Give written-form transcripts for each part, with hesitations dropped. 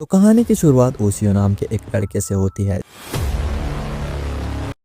तो कहानी की शुरुआत ओशियो नाम के एक लड़के से होती है।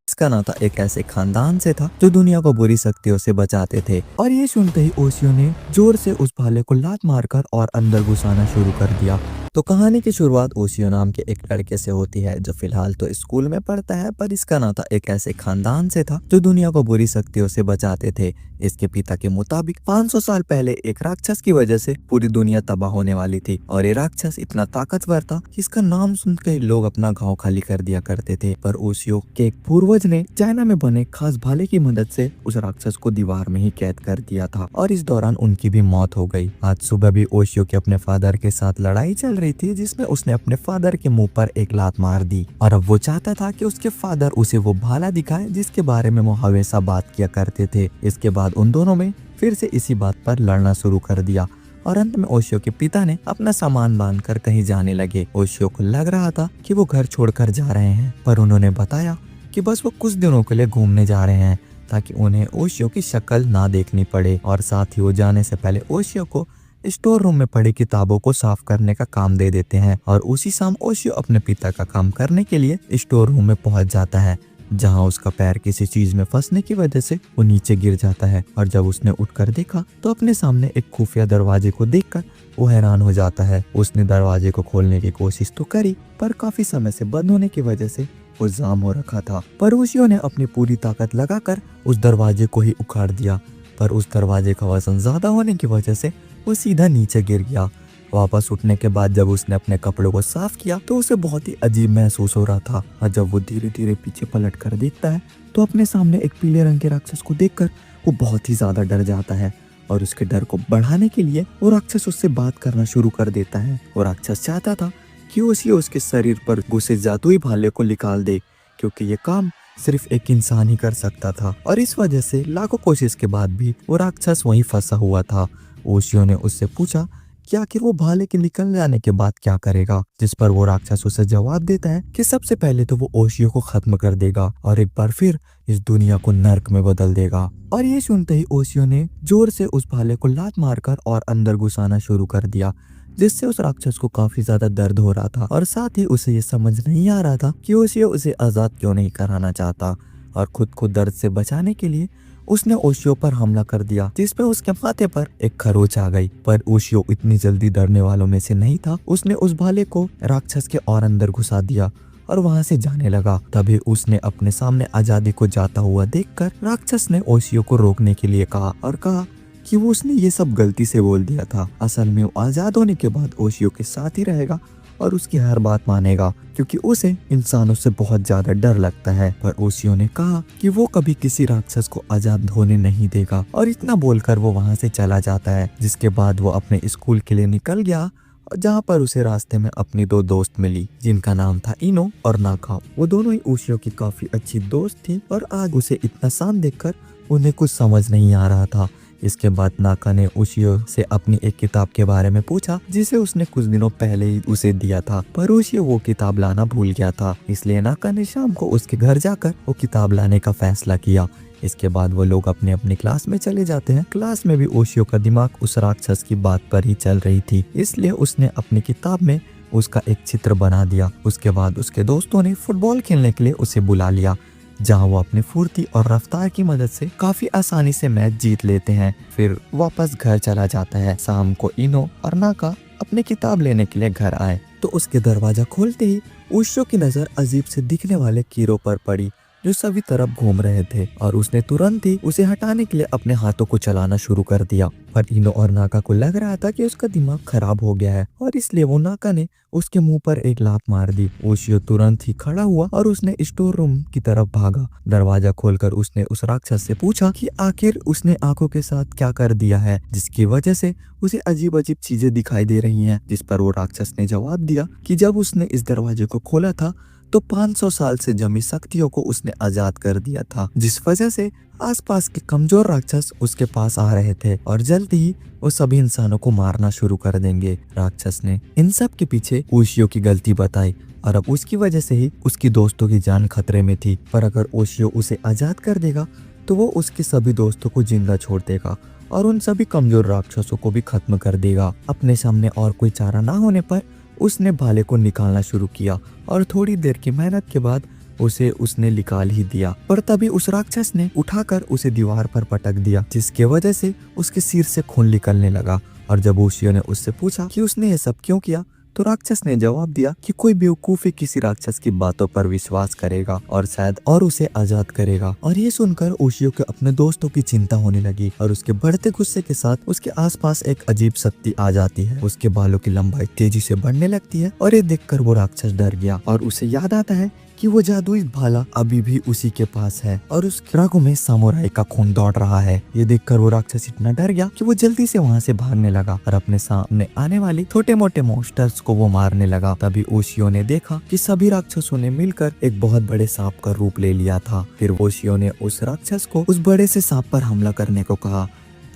इसका नाता एक ऐसे खानदान से था जो दुनिया को बुरी शक्तियों से बचाते थे। और ये सुनते ही ओशियो ने जोर से उस भाले को लात मारकर और अंदर घुसाना शुरू कर दिया। तो कहानी की शुरुआत ओशियो नाम के एक लड़के से होती है जो फिलहाल तो स्कूल में पढ़ता है, पर इसका नाता एक ऐसे खानदान से था जो दुनिया को बुरी शक्तियों से बचाते थे। इसके पिता के मुताबिक 500 साल पहले एक राक्षस की वजह से पूरी दुनिया तबाह होने वाली थी और ये राक्षस इतना ताकतवर था कि इसका नाम सुनकर ही लोग अपना गांव खाली कर दिया करते थे। पर ओशियो के एक पूर्वज ने चाइना में बने खास भाले की मदद से उस राक्षस को दीवार में ही कैद कर दिया था और इस दौरान उनकी भी मौत हो गई। आज सुबह भी ओशियो के अपने फादर के साथ लड़ाई चल रही थी जिसमें उसने अपने फादर के मुंह पर एक लात मार दी और अब वो चाहता था कि उसके फादर उसे वो भाला दिखाए जिसके बारे में वो हमेशा बात किया करते थे। इसके बाद उन दोनों में फिर से इसी बात पर लड़ना शुरू कर दिया और अंत में ओशियो के पिता ने अपना सामान बांधकर कहीं जाने लगे। ओशियो को लग रहा था कि वो घर छोड़कर जा रहे हैं, पर उन्होंने बताया कि बस वो कुछ दिनों के लिए घूमने जा रहे हैं ताकि उन्हें ओशियो की शक्ल ना देखनी पड़े। और साथ ही वो जाने से पहले ओशियो को स्टोर रूम में पड़ी किताबों को साफ करने का काम दे देते हैं और उसी शाम ओशियो अपने पिता का काम करने के लिए स्टोर रूम में पहुंच जाता है, जहां उसका पैर किसी चीज में फंसने की वजह से वो नीचे गिर जाता है। और जब उसने उठकर देखा तो अपने सामने एक खुफिया दरवाजे को देखकर वो हैरान हो जाता है। उसने दरवाजे को खोलने की कोशिश तो करी, पर काफी समय से बंद होने की वजह से वो जाम हो रखा था। पर ओशियो ने अपनी पूरी ताकत लगाकर उस दरवाजे को ही उखाड़ दिया, पर उस दरवाजे का वजन ज्यादा होने की वजह से वो सीधा नीचे गिर गया। वापस उठने के बाद जब उसने अपने कपड़ों को साफ किया तो उसे बहुत ही अजीब महसूस हो रहा था और जब वो धीरे धीरे पीछे पलट कर देखता है तो अपने सामने एक पीले रंग के राक्षस को देखकर वो बहुत ही ज्यादा डर जाता है और उसके डर को बढ़ाने के लिए वो राक्षस उससे बात करना शुरू कर देता है। वो राक्षस चाहता था कि ओशियो उसके शरीर पर घुसे जादुई भाले को निकाल दे, क्योंकि ये काम सिर्फ एक इंसान ही कर सकता था और इस वजह से लाखों कोशिश के बाद भी वो राक्षस वहीं फंसा हुआ था। ओशियो ने उससे पूछा कि आखिर वो भाले के निकल जाने के बाद क्या करेगा, जिस पर वो राक्षस उसे जवाब देता है कि सबसे पहले तो वो ओशियो को खत्म कर देगा और एक बार फिर इस दुनिया को नर्क में बदल देगा। और ये सुनते ही ओशियो ने जोर से उस भाले को लात मारकर और अंदर घुसाना शुरू कर दिया, जिससे उस राक्षस को काफी ज्यादा दर्द हो रहा था और साथ ही उसे ये समझ नहीं आ रहा था कि ओशियो उसे आजाद क्यों नहीं कराना चाहता। और खुद को दर्द से बचाने के लिए उसने ओशियो पर हमला कर दिया, जिसपे उसके माथे पर एक खरोच आ गई। पर ओशियो इतनी जल्दी डरने वालों में से नहीं था। उसने उस भाले को राक्षस के और अंदर घुसा दिया और वहां से जाने लगा। तभी उसने अपने सामने आजादी को जाता हुआ देखकर राक्षस ने ओशियो को रोकने के लिए कहा और कहा कि वो उसने ये सब गलती से बोल दिया था। असल में वो आजाद होने के बाद ओशियो के साथ ही रहेगा और उसकी हर बात मानेगा, क्योंकि उसे इंसानों से बहुत ज्यादा डर लगता है। पर ओशियो ने कहा कि वो कभी किसी राक्षस को आजाद होने नहीं देगा और इतना बोलकर वो वहां से चला जाता है। जिसके बाद वो अपने स्कूल के लिए निकल गया, जहाँ पर उसे रास्ते में अपनी दो दोस्त मिली जिनका नाम था इनो और नाका। वो दोनों ही ओशियो की काफी अच्छी दोस्त थी और आज उसे इतना शांत देखकर उन्हें कुछ समझ नहीं आ रहा था। इसके बाद नाका ने ओशियो से अपनी एक किताब के बारे में पूछा जिसे उसने कुछ दिनों पहले ही उसे दिया था, पर ओशियो वो किताब लाना भूल गया था। इसलिए नाका ने शाम को उसके घर जाकर वो किताब लाने का फैसला किया। इसके बाद वो लोग अपने अपनी क्लास में चले जाते हैं। क्लास में भी ओशियो का दिमाग उस राक्षस की बात पर ही चल रही थी, इसलिए उसने अपनी किताब में उसका एक चित्र बना दिया। उसके बाद उसके दोस्तों ने फुटबॉल खेलने के लिए उसे बुला लिया, जहां वो अपनी फुर्ती और रफ्तार की मदद से काफी आसानी से मैच जीत लेते हैं। फिर वापस घर चला जाता है। शाम को इनो और नाका अपनी किताब लेने के लिए घर आए तो उसके दरवाजा खोलते ही ओशियो की नजर अजीब से दिखने वाले कीड़ों पर पड़ी जो सभी तरफ घूम रहे थे और उसने तुरंत ही उसे हटाने के लिए अपने हाथों को चलाना शुरू कर दिया। पर इनो और नाका को लग रहा था कि उसका दिमाग खराब हो गया है और इसलिए वो नाका ने उसके मुंह पर एक लात मार दी। ओशियो तुरंत ही खड़ा हुआ और उसने स्टोर रूम की तरफ भागा। दरवाजा खोलकर उसने उस राक्षस से पूछा कि आखिर उसने आंखों के साथ क्या कर दिया है जिसकी वजह से उसे अजीब अजीब चीजें दिखाई दे रही हैं। जिस पर वो राक्षस ने जवाब दिया कि जब उसने इस दरवाजे को खोला था तो 500 साल से जमी शक्तियों को उसने आजाद कर दिया था, जिस वजह से आसपास के कमजोर राक्षस उसके पास आ रहे थे और जल्द ही वो सभी इंसानों को मारना शुरू कर देंगे। राक्षस ने इन सब के पीछे ओशियो की गलती बताई और अब उसकी वजह से ही उसकी दोस्तों की जान खतरे में थी। पर अगर ओशियो उसे आजाद कर देगा तो वो उसके सभी दोस्तों को जिंदा छोड़ देगा और उन सभी कमजोर राक्षसों को भी खत्म कर देगा। अपने सामने और कोई चारा ना होने पर उसने भाले को निकालना शुरू किया और थोड़ी देर की मेहनत के बाद उसने निकाल ही दिया। पर तभी उस राक्षस ने उठाकर उसे दीवार पर पटक दिया, जिसके वजह से उसके सिर से खून निकलने लगा। और जब ओशियो ने उससे पूछा कि उसने ये सब क्यों किया, तो राक्षस ने जवाब दिया कि कोई बेवकूफी किसी राक्षस की बातों पर विश्वास करेगा और शायद और उसे आजाद करेगा। और ये सुनकर ओशियो के अपने दोस्तों की चिंता होने लगी और उसके बढ़ते गुस्से के साथ उसके आसपास एक अजीब शक्ति आ जाती है। उसके बालों की लंबाई तेजी से बढ़ने लगती है और ये देखकर वो राक्षस डर गया और उसे याद आता है कि वो जादुई भाला अभी भी उसी के पास है और उसके रगों में सामुराई का खून दौड़ रहा है। ये देखकर वो राक्षस इतना डर गया कि वो जल्दी से वहाँ से भागने लगा और अपने सामने आने वाली छोटे मोटे मॉन्स्टर्स को वो मारने लगा। तभी ओशियो ने देखा कि सभी राक्षसों ने मिलकर एक बहुत बड़े सांप का रूप ले लिया था। फिर ओशियो ने उस राक्षस को उस बड़े से सांप पर हमला करने को कहा।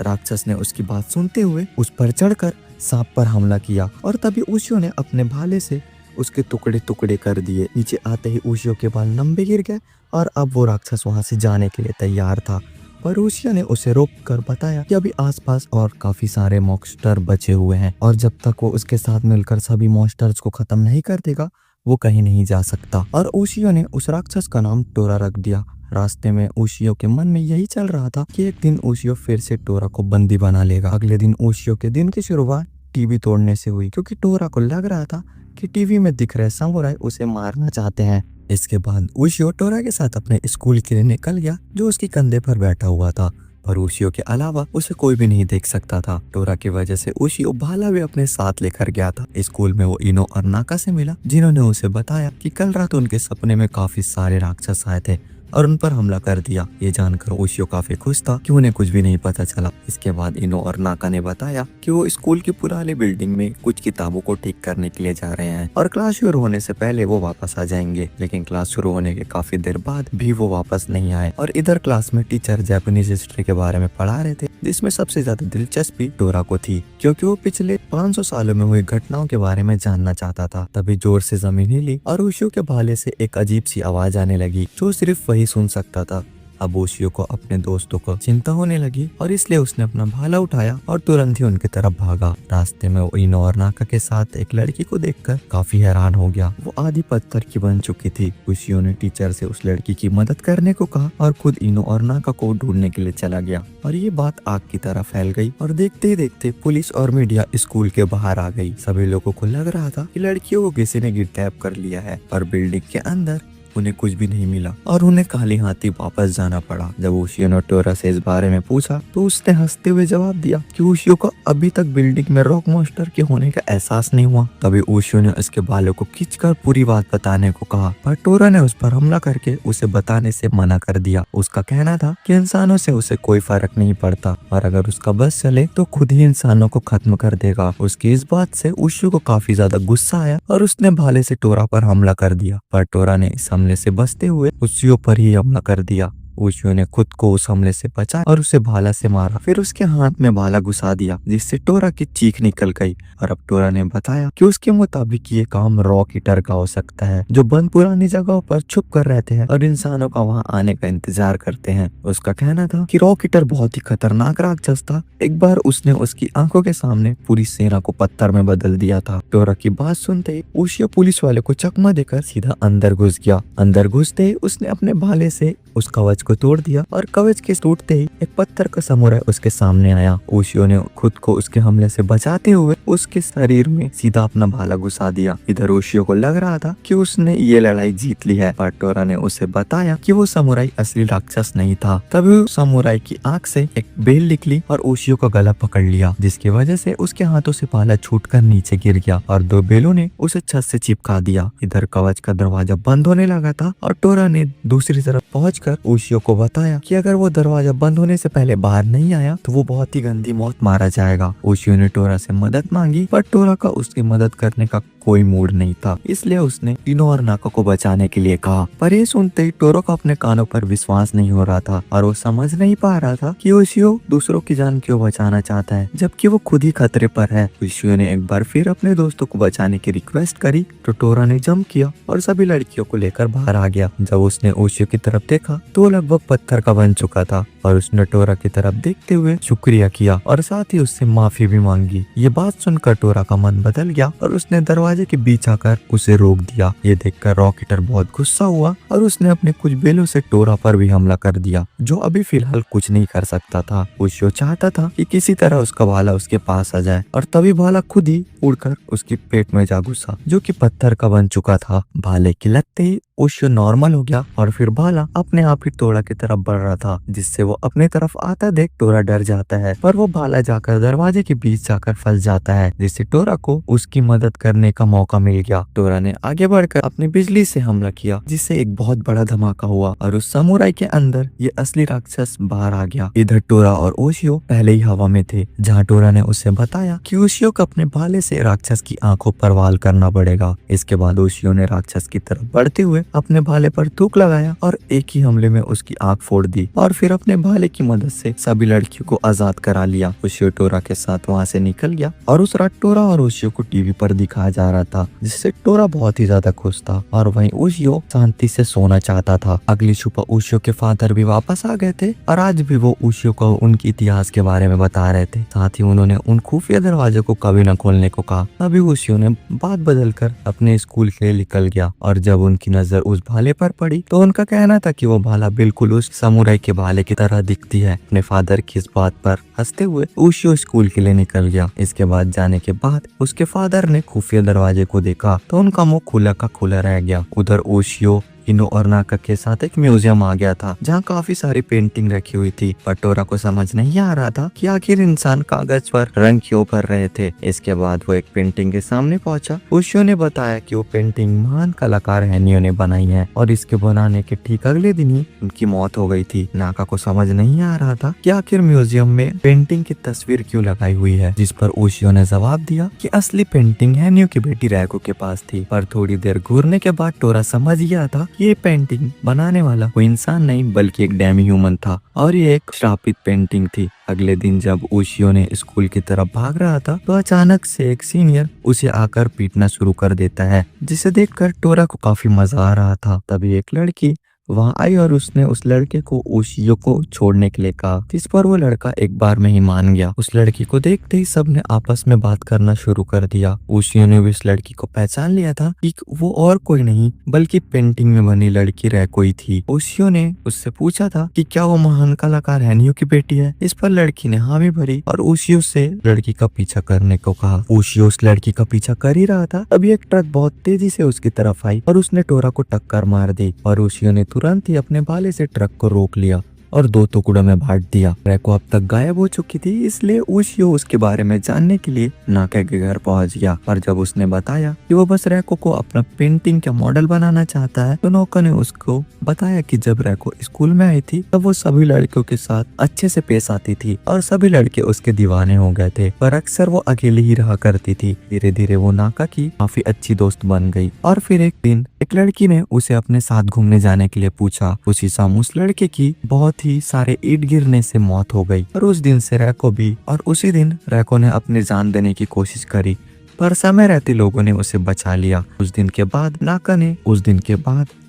राक्षस ने उसकी बात सुनते हुए उस पर चढ़कर सांप पर हमला किया और तभी ओशियो ने अपने भाले से उसके टुकड़े टुकड़े कर दिए। नीचे आते ही ओशियो के बाल लंबे गिर गए और अब वो राक्षस वहां से जाने के लिए तैयार था। पर ओशियो ने उसे रोक कर बताया कि अभी आसपास और काफी सारे मॉन्स्टर बचे हुए हैं और जब तक वो उसके साथ मिलकर सभी मॉन्स्टर्स को खत्म नहीं कर देगा वो कहीं नहीं जा सकता। और ओशियो ने उस राक्षस का नाम टोरा रख दिया। रास्ते में ओशियो के मन में यही चल रहा था कि एक दिन ओशियो फिर से टोरा को बंदी बना लेगा। अगले दिन ओशियो के दिन की शुरुआत टीवी तोड़ने से हुई, क्योंकि टोरा को लग रहा था कि टीवी में दिख रहे सामुराई उसे मारना चाहते हैं। इसके बाद ओशियो टोरा के साथ अपने स्कूल के लिए निकल गया, जो उसके कंधे पर बैठा हुआ था। पर ओशियो के अलावा उसे कोई भी नहीं देख सकता था। टोरा की वजह से ओशियो भाला भी अपने साथ लेकर गया था। स्कूल में वो इनो और नाका से मिला, जिन्होंने उसे बताया कि कल रात उनके सपने में काफी सारे राक्षस आए थे और उन पर हमला कर दिया। ये जानकर ओशियो काफी खुश था कि उन्हें कुछ भी नहीं पता चला। इसके बाद इनो और नाका ने बताया कि वो स्कूल की पुरानी बिल्डिंग में कुछ किताबों को ठीक करने के लिए जा रहे हैं और क्लास शुरू होने से पहले वो वापस आ जाएंगे। लेकिन क्लास शुरू होने के काफी देर बाद भी वो वापस नहीं आए और इधर क्लास में टीचर जापानीज हिस्ट्री के बारे में पढ़ा रहे थे, जिसमें सबसे ज्यादा दिलचस्पी टोरा को थी, क्योंकि वो पिछले 500 सालों में हुई घटनाओं के बारे में जानना चाहता था। तभी जोर से जमीन हिली और ओशियो के भाले से एक अजीब सी आवाज आने लगी, जो सिर्फ वही सुन सकता था। अब ओशियो को अपने दोस्तों को चिंता होने लगी और इसलिए उसने अपना भाला उठाया और तुरंत ही उनकी तरफ भागा। रास्ते में वो इनो और नाका के साथ एक लड़की को देखकर काफी हैरान हो गया। वो आधी पत्थर की बन चुकी थी। ओशियो ने टीचर से उस लड़की की मदद करने को कहा और खुद इनो और नाका को ढूंढने के लिए चला गया। और ये बात आग की तरह फैल गई और देखते ही देखते पुलिस और मीडिया स्कूल के बाहर आ गई। सभी लोगों को लग रहा था कि लड़कियों को किसी ने किडनैप कर लिया है, पर बिल्डिंग के अंदर उन्हें कुछ भी नहीं मिला और उन्हें खाली हाथी वापस जाना पड़ा। जब ओशियो ने टोरा से इस बारे में पूछा तो उसने हंसते हुए जवाब दिया कि ओशियो को अभी तक बिल्डिंग में रॉक मॉन्स्टर के होने का एहसास नहीं हुआ। तभी ओशियो ने उसके बालों को खींचकर पूरी बात बताने को कहा, पर टोरा ने उस पर हमला करके उसे बताने से मना कर दिया। उसका कहना था कि इंसानों से उसे कोई फर्क नहीं पड़ता और अगर उसका बस चले तो खुद ही इंसानों को खत्म कर देगा। उसकी इस बात से ओशियो को काफी ज्यादा गुस्सा आया और उसने भाले से टोरा पर हमला कर दिया, पर टोरा ने इस हमले से बचते हुए ओशियो पर ही हमला कर दिया। ओशियो ने खुद को उस हमले से बचाया और उसे भाला से मारा, फिर उसके हाथ में भाला घुसा दिया, जिससे टोरा की चीख निकल गई। और अब टोरा ने बताया कि उसके मुताबिक ये काम रॉक ईटर का हो सकता है, जो बंद पुरानी जगहों पर छुप कर रहते हैं और इंसानों का वहां आने का इंतजार करते हैं। उसका कहना था कि रॉक ईटर बहुत ही खतरनाक राक्षस था। एक बार उसने उसकी आंखों के सामने पूरी सेना को पत्थर में बदल दिया था। टोरा की बात सुनते ही ओशियो पुलिस वाले को चकमा देकर सीधा अंदर घुस गया। अंदर घुसते ही उसने अपने भाले से उस कवच को तोड़ दिया और कवच के टूटते ही एक पत्थर का समुराई उसके सामने आया। ओशियो ने खुद को उसके हमले से बचाते हुए उसके शरीर में सीधा अपना भाला घुसा दिया। इधर ओशियो को लग रहा था कि उसने ये लड़ाई जीत ली है, पर टोरा ने उसे बताया कि वो समुराई असली राक्षस नहीं था। तभी समुराई की आंख से एक बेल निकली और ओशियो का गला पकड़ लिया, जिसकी वजह से उसके हाथों से भाला छूटकर नीचे गिर गया और दो बेलों ने उसे छत से चिपका दिया। इधर कवच का दरवाजा बंद होने लगा था और टोरा ने दूसरी तरफ पहुंचकर ओशियो को बताया कि अगर वो दरवाजा बंद होने से पहले बाहर नहीं आया तो वो बहुत ही गंदी मौत मारा जाएगा। ओशियो ने टोरा से मदद मांगी, पर टोरा का उसकी मदद करने का कोई मूड नहीं था, इसलिए उसने इनो और नाका को बचाने के लिए कहा। पर ये सुनते ही टोरा को अपने कानों पर विश्वास नहीं हो रहा था और वो समझ नहीं पा रहा था कि ओशियो दूसरों की जान क्यों बचाना चाहता है, जबकि वो खुद ही खतरे पर है। ओशियो ने एक बार फिर अपने दोस्तों को बचाने की रिक्वेस्ट करी तो टोरा ने जंप किया और सभी लड़कियों को लेकर बाहर आ गया। जब उसने ओशियो की तरफ देखा तो वो लगभग पत्थर का बन चुका था और उसने टोरा की तरफ देखते हुए शुक्रिया किया और साथ ही उससे माफी भी मांगी। ये बात सुनकर टोरा का मन बदल गया और उसने दरवाजे दरवाजे के बीच आकर उसे रोक दिया। ये देखकर रॉकेटर बहुत गुस्सा हुआ और उसने अपने कुछ बेलों से टोरा पर भी हमला कर दिया, जो अभी फिलहाल कुछ नहीं कर सकता था। ओशियो चाहता था कि किसी तरह उसका भाला उसके पास आ जाए और तभी भाला खुद ही उड़कर उसके पेट में जा घुसा, जो कि पत्थर का बन चुका था। भाले की लगते ही ओशियो नॉर्मल हो गया और फिर भाला अपने आप ही टोरा की तरफ बढ़ रहा था, जिससे वो अपने तरफ आता देख टोरा डर जाता है, पर वो भाला जाकर दरवाजे के बीच जाकर फंस जाता है, जिससे टोरा को उसकी मदद करने का मौका मिल गया। टोरा ने आगे बढ़कर अपनी बिजली से हमला किया, जिससे एक बहुत बड़ा धमाका हुआ और उस समुराई के अंदर ये असली राक्षस बाहर आ गया। इधर टोरा और ओशियो पहले ही हवा में थे, जहाँ टोरा ने उसे बताया कि ओशियो को अपने भाले से राक्षस की आंखों पर वार करना पड़ेगा। इसके बाद ओशियो ने राक्षस की तरफ बढ़ते हुए अपने भाले पर थूक लगाया और एक ही हमले में उसकी आंख फोड़ दी और फिर अपने भाले की मदद से सभी लड़कियों को आजाद करा लिया। ओशियो टोरा के साथ वहाँ से निकल गया और उस रात टोरा और ओशियो को टीवी पर दिखाया जा रहा था, जिससे टोरा बहुत ही ज्यादा खुश था और वहीं ओशियो शांति से सोना चाहता था। अगली सुबह ओशियो के फादर भी वापस आ गए थे और आज भी वो ओशियो को उनके इतिहास के बारे में बता रहे थे। साथ ही उन्होंने उन खुफिया दरवाजे को कभी न खोलने को कहा। अभी ओशियो ने बात बदलकर अपने स्कूल के लिए निकल गया और जब उनकी नजर उस भाले पर पड़ी तो उनका कहना था कि वो भाला बिल्कुल उस समुराई के भाले की तरह दिखती है। अपने फादर की इस बात पर हंसते हुए ओशियो स्कूल के लिए निकल गया। इसके बाद जाने के बाद उसके फादर ने खुफिया दरवाजे को देखा तो उनका मुंह खुला का खुला रह गया। उधर ओशियो इनो और नाका के साथ एक म्यूजियम आ गया था, जहाँ काफी सारी पेंटिंग रखी हुई थी, पर टोरा को समझ नहीं आ रहा था कि आखिर इंसान कागज पर रंग क्यों भर रहे थे। इसके बाद वो एक पेंटिंग के सामने पहुंचा। ओशियो ने बताया कि वो पेंटिंग महान कलाकार हैनियो ने बनाई है और इसके बनाने के ठीक अगले दिन ही उनकी मौत हो गई थी। नाका को समझ नहीं आ रहा था कि आखिर म्यूजियम में पेंटिंग की तस्वीर क्यों लगाई हुई है, जिस पर ओशियो ने जवाब दिया कि असली पेंटिंग हैनियो की बेटी रैको के पास थी। पर थोड़ी देर घूरने के बाद टोरा समझ गया था ये पेंटिंग बनाने वाला कोई इंसान नहीं बल्कि एक डेमी ह्यूमन था और ये एक श्रापित पेंटिंग थी। अगले दिन जब ओशियो ने स्कूल की तरफ भाग रहा था तो अचानक से एक सीनियर उसे आकर पीटना शुरू कर देता है, जिसे देखकर टोरा को काफी मजा आ रहा था। तभी एक लड़की वहाँ आई और उसने उस लड़के को ओशियो को छोड़ने के लिए कहा, जिस पर वो लड़का एक बार में ही मान गया। उस लड़की को देखते ही सबने आपस में बात करना शुरू कर दिया। ओशियो ने भी उस लड़की को पहचान लिया था कि वो और कोई नहीं बल्कि पेंटिंग में बनी लड़की रैको ही थी। ओशियो ने उससे पूछा था कि क्या वो महान कलाकार हैनियो की बेटी है। इस पर लड़की ने हाँ भी भरी और ओशियो से लड़की का पीछा करने को कहा। ओशियो उस लड़की का पीछा कर ही रहा था, तभी एक ट्रक बहुत तेजी से उसकी तरफ आई और उसने टोरा को टक्कर मार दी और ओशियो ने तुरंत ही अपने भाले से ट्रक को रोक लिया और दो टुकड़ों में बांट दिया। रैको अब तक गायब हो चुकी थी, इसलिए ओशियो उसके बारे में जानने के लिए नाका के घर पहुंच गया। और जब उसने बताया कि वो बस रैको को अपना पेंटिंग का मॉडल बनाना चाहता है तो नौका ने उसको बताया कि जब रैको स्कूल में आई थी तब वो सभी लड़कियों के साथ अच्छे से पेश आती थी और सभी लड़के उसके दीवाने हो गए थे, पर अक्सर वो अकेली ही रहा करती थी। धीरे धीरे वो नाका की काफी अच्छी दोस्त बन गई और फिर एक दिन एक लड़की ने उसे अपने साथ घूमने जाने के लिए पूछा। उसी शाम उस लड़के की बहुत ही सारे ईंट गिरने से मौत हो गई और उस दिन से रैको भी और उसी दिन रैको ने अपनी जान देने की कोशिश करी, पर समय रहते लोगों ने उसे बचा लिया। उस दिन के बाद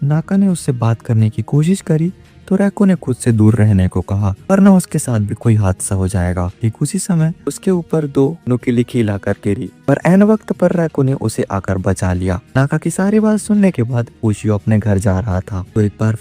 नाका ने उससे बात करने की कोशिश करी तो रैको ने खुद से दूर रहने को कहा, वरना उसके साथ भी कोई हादसा हो जाएगा। ठीक उसी समय उसके ऊपर दो नुकीली कील आकर गिरी, पर ऐन वक्त पर रैको ने उसे आकर बचा लिया। नाका की सारी बात सुनने के बाद ओशियो अपने घर जा रहा था तो एक बार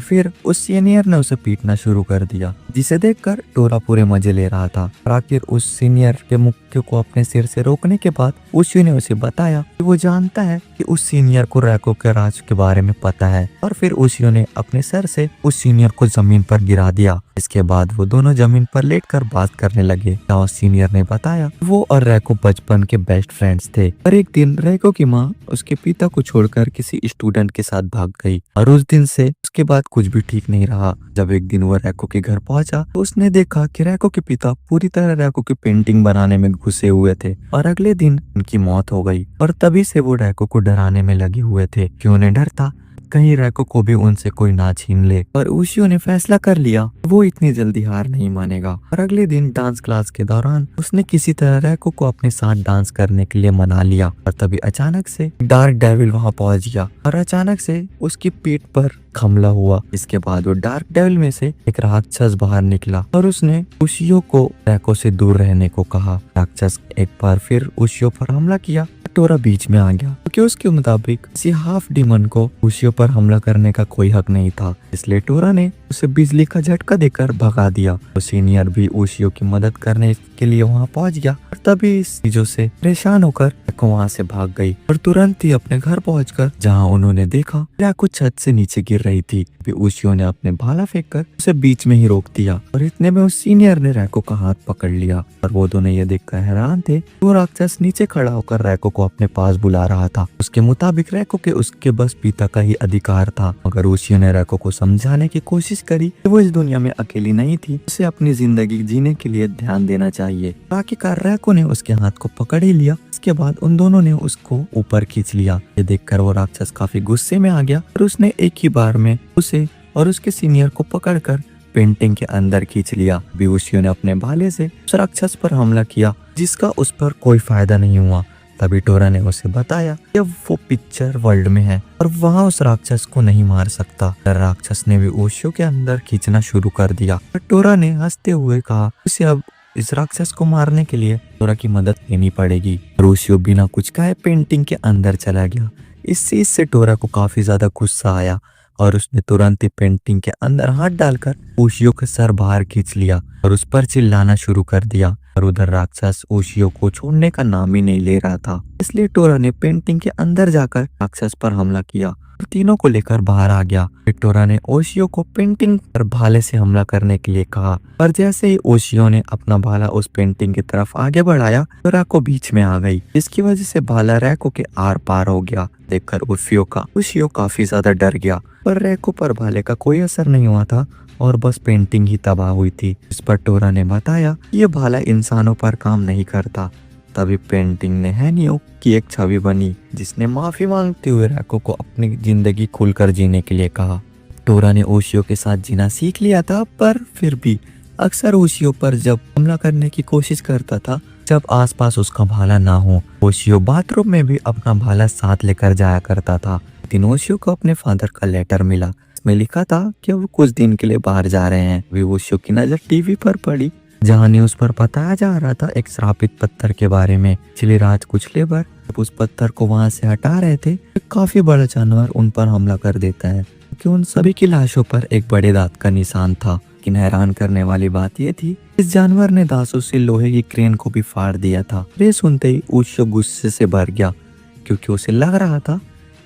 फिर उस सीनियर ने उसे पीटना शुरू कर दिया, जिसे देखकर टोरा पूरे मजे ले रहा था। आखिर उस सीनियर के मुक्के को अपने सिर से रोकने के बाद ओशियो ने उसे बताया कि वो जानता है कि उस सीनियर को रैको के राज के बारे में पता है और फिर ओशियो ने अपने सर से उस सीनियर को जमीन पर गिरा दिया। इसके बाद वो दोनों जमीन पर लेटकर बात करने लगे। जहाँ सीनियर ने बताया वो और रैको बचपन के बेस्ट फ्रेंड्स थे, पर एक दिन रैको की माँ उसके पिता को छोड़कर किसी स्टूडेंट के साथ भाग गई और उस दिन से उसके बाद कुछ भी ठीक नहीं रहा। जब एक दिन वो रैको के घर पहुंचा तो उसने देखा कि रैको के पिता पूरी तरह रैको की पेंटिंग बनाने में घुसे हुए थे और अगले दिन उनकी मौत हो गई। और तभी से वो रैको को डराने में लगे हुए थे कि उन्हें डर था कहीं रैको को भी उनसे कोई ना छीन ले। पर ओशियो ने फैसला कर लिया वो इतनी जल्दी हार नहीं मानेगा और अगले दिन डांस क्लास के दौरान उसने किसी तरह रैको को अपने साथ डांस करने के लिए मना लिया। और तभी अचानक से डार्क डेविल वहां पहुंच गया और अचानक से उसकी पीठ पर हमला हुआ। इसके बाद वो डार्क डेविल में से एक राक्षस बाहर निकला और उसने ओशियो को रैको से दूर रहने को कहा। राक्षस एक बार फिर ओशियो पर हमला किया। टोरा बीच में आ गया क्योंकि उसके मुताबिक किसी हाफ डीमन को ओशियो पर हमला करने का कोई हक नहीं था। इसलिए टोरा ने उसे बिजली का झटका देकर भगा दिया। तो सीनियर भी ओशियो की मदद करने के लिए वहां पहुंच गया और तभी इस चीजों से परेशान होकर रैको वहां से भाग गई और तुरंत ही अपने घर पहुंचकर जहां उन्होंने देखा रैको छत से नीचे गिर रही थी। ओशियो ने अपने भाला फेंक कर उसे बीच में ही रोक दिया और इतने में उस सीनियर ने रैको का हाथ पकड़ लिया और वो दोनों ये देखकर हैरान थे। वो राक्षस नीचे खड़ा होकर रैको को अपने पास बुला रहा था। उसके मुताबिक रैको के उसके बस पिता का ही अधिकार था, मगर ओशियो ने रैको को समझाने की कोशिश करी कि वो इस दुनिया में अकेली नहीं थी, उसे अपनी जिंदगी जीने के लिए ध्यान देना चाहिए। आखिरकार रैको ने उसके हाथ को पकड़ ही लिया। इसके बाद उन दोनों ने उसको ऊपर खींच लिया। ये देखकर वो राक्षस काफी गुस्से में आ गया और उसने एक ही बार में उसे और उसके सीनियर को पकड़कर पेंटिंग के अंदर खींच लिया। ओशियो ने अपने भाले से उस राक्षस पर हमला किया जिसका उस पर कोई फायदा नहीं हुआ। तभी टोरा ने उसे बताया कि वो पिक्चर वर्ल्ड में है और वहाँ उस राक्षस को नहीं मार सकता। राक्षस ने भी ओशियो के अंदर खींचना शुरू कर दिया। टोरा ने हंसते हुए कहा उसे अब इस राक्षस को मारने के लिए टोरा की मदद लेनी पड़ेगी। ओशियो बिना कुछ कहे पेंटिंग के अंदर चला गया। इस चीज से टोरा को काफी ज्यादा गुस्सा आया और उसने तुरंत ही पेंटिंग के अंदर हाथ डालकर ओशियो का सर बाहर खींच लिया और उस पर चिल्लाना शुरू कर दिया। और उधर राक्षस ओशियो को छोड़ने का नाम ही नहीं ले रहा था। इसलिए टोरा ने पेंटिंग के अंदर जाकर राक्षस पर हमला किया और तीनों को लेकर बाहर आ गया। फिर टोरा ने ओशियो को पेंटिंग पर भाले से हमला करने के लिए कहा, पर जैसे ही ओशियो ने अपना भाला उस पेंटिंग की तरफ आगे बढ़ाया तो रैको बीच में आ गई, जिसकी वजह से भाला रैको के आर पार हो गया। देखकर ओशियो काफी ज्यादा डर गया, पर रैको पर भाले का कोई असर नहीं हुआ था और बस पेंटिंग ही तबाह हुई थी। इस पर टोरा ने बताया ये भाला इंसानों पर काम नहीं करता। तभी पेंटिंग ने हैनियो की एक छवि बनी जिसने माफी मांगते हुए रैको को अपनी जिंदगी खुलकर जीने के लिए कहा। टोरा ने ओशियो के साथ जीना सीख लिया था, पर फिर भी अक्सर ओशियो पर जब हमला करने की कोशिश करता था जब आसपास उसका भाला ना हो। ओशियो बाथरूम में भी अपना भाला साथ लेकर जाया करता था। दिन ओशियो को अपने फादर का लेटर मिला। इसमें लिखा था कि वो कुछ दिन के लिए बाहर जा रहे हैं। वे ओशियो की नजर टीवी पर पड़ी जहां न्यूज पर बताया जा रहा था एक श्रापित पत्थर के बारे में। पिछली रात कुछ लेबर जब उस पत्थर को वहां से हटा रहे थे एक काफी बड़ा जानवर उन पर हमला कर देता है क्योंकि उन सभी की लाशों पर एक बड़े दांत का निशान था। लेकिन हैरान करने वाली बात यह थी इस जानवर ने दांतों से लोहे की क्रेन को भी फाड़ दिया था। ये सुनते ही ओशियो गुस्से से भर गया क्योंकि उसे लग रहा था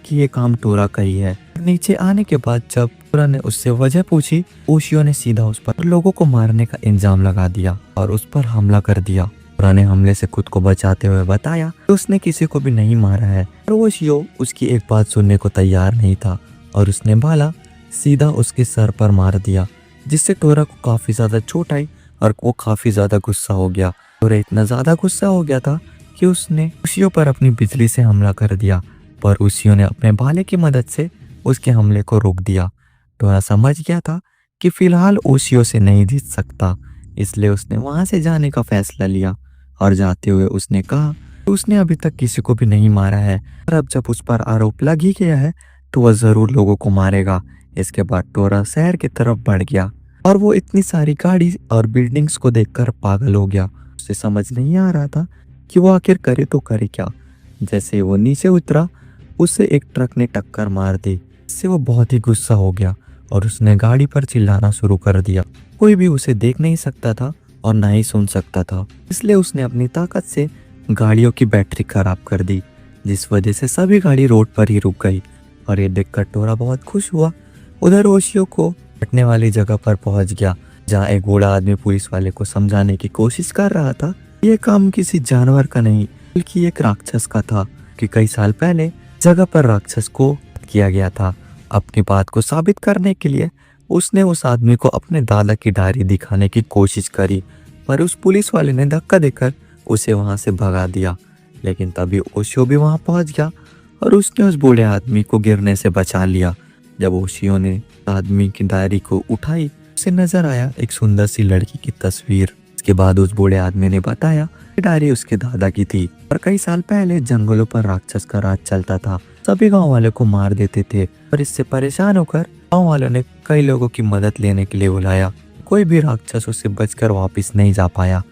कि ये काम टोरा का ही है। नीचे आने के बाद जब टोरा ने उससे वजह पूछी, ओशियो ने सीधा उस पर लोगों को मारने का इल्जाम लगा दिया और उस पर हमला कर दिया। टोरा ने हमले से खुद को बचाते हुए बताया कि उसने किसी को भी नहीं मारा है, पर ओशियो उसकी एक बात सुनने को तैयार नहीं था और उसने भाला सीधा उसके सर पर मार दिया, जिससे टोरा को काफी ज्यादा चोट आई और वो काफी ज्यादा गुस्सा हो गया। टोरा इतना ज्यादा गुस्सा हो गया था कि उसने ओशियो पर अपनी बिजली से हमला कर दिया, पर ओशियो ने अपने भाले की मदद से उसके हमले को रोक दिया। टोरा समझ गया था कि फिलहाल ओशियो से नहीं जीत सकता, इसलिए उसने वहां से जाने का फैसला लिया और जाते हुए उसने कहा कि उसने अभी तक किसी को भी नहीं मारा है, और अब जब उस पर आरोप लग ही गया है तो वह जरूर लोगों को मारेगा। इसके बाद टोरा शहर की तरफ बढ़ गया और वो इतनी सारी गाड़ी और बिल्डिंग्स को देखकर पागल हो गया। उसे समझ नहीं आ रहा था कि वो आखिर करे तो करे क्या। जैसे वो नीचे उतरा उसे एक ट्रक ने टक्कर मार दी, इससे वो बहुत ही गुस्सा हो गया और उसने गाड़ी पर चिल्लाना शुरू कर दिया। कोई भी उसे देख नहीं सकता था और ना ही सुन सकता था, इसलिए उसने अपनी ताकत से गाड़ियों की बैटरी खराब कर दी, जिस वजह से सभी गाड़ी रोड पर ही रुक गई। और ये देखकर टोरा बहुत खुश हुआ। उधर ओशियो को हटने वाली जगह पर पहुंच गया जहाँ एक बूढ़ा आदमी पुलिस वाले को समझाने की कोशिश कर रहा था ये काम किसी जानवर का नहीं बल्कि एक राक्षस का था कि कई साल पहले जगह पर राक्षस को किया गया था। अपनी बात को साबित करने के लिए उसने उस आदमी को अपने दादा की डायरी दिखाने की कोशिश करी, पर उस पुलिस वाले ने धक्का देकर उसे वहां से भगा दिया। लेकिन तभी ओशियो भी वहां पहुंच गया और उसने उस बूढ़े आदमी को गिरने से बचा लिया। जब ओशियो ने आदमी की डायरी को उठाई उसे नजर आया एक सुंदर सी लड़की की तस्वीर। इसके बाद उस बूढ़े आदमी ने बताया कि डायरी उसके दादा की थी और कई साल पहले जंगलों पर राक्षस का राज चलता था। सभी गांव वालों को मार देते थे, पर इससे परेशान होकर गांव वालों ने कई लोगों की मदद लेने के लिए बुलाया। कोई भी राक्षस उससे बचकर वापस नहीं जा पाया,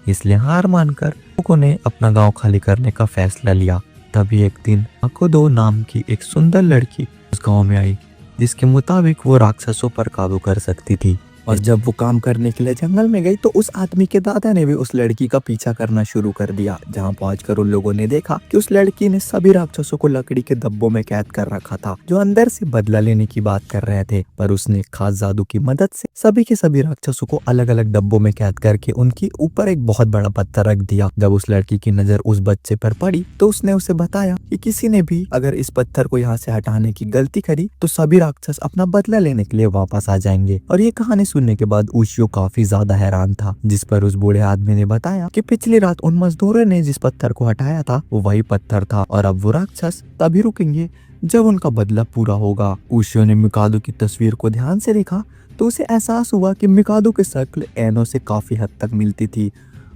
इसलिए हार मानकर लोगों ने अपना गांव खाली करने का फैसला लिया। तभी एक दिन अकोदो नाम की एक सुंदर लड़की उस गांव में आई, जिसके मुताबिक वो राक्षसों पर काबू कर सकती थी। और जब वो काम करने के लिए जंगल में गई तो उस आदमी के दादा ने भी उस लड़की का पीछा करना शुरू कर दिया। जहाँ पहुंचकर उन लोगों ने देखा कि उस लड़की ने सभी राक्षसों को लकड़ी के डब्बों में कैद कर रखा था, जो अंदर से बदला लेने की बात कर रहे थे। पर उसने खास जादू की मदद से सभी के सभी राक्षसों को अलग अलग डब्बों में कैद करके उनकी ऊपर एक बहुत बड़ा पत्थर रख दिया। जब उस लड़की की नजर उस बच्चे पर पड़ी तो उसने उसे बताया कि किसी ने भी अगर इस पत्थर को यहाँ से हटाने की गलती करी तो सभी राक्षस अपना बदला लेने के लिए वापस आ जाएंगे। और ये कहानी सुनने के बाद ओशियो काफी ज्यादा हैरान था, जिस पर उस बूढ़े आदमी ने बताया कि पिछली रात उन मजदूरों ने जिस पत्थर को हटाया था वो वही पत्थर था और अब वो राक्षस तभी रुकेंगे जब उनका बदला पूरा होगा। ओशियो ने मिकादो की तस्वीर को ध्यान से देखा तो उसे एहसास हुआ कि मिकादो की शक्ल एनो से काफी हद तक मिलती थी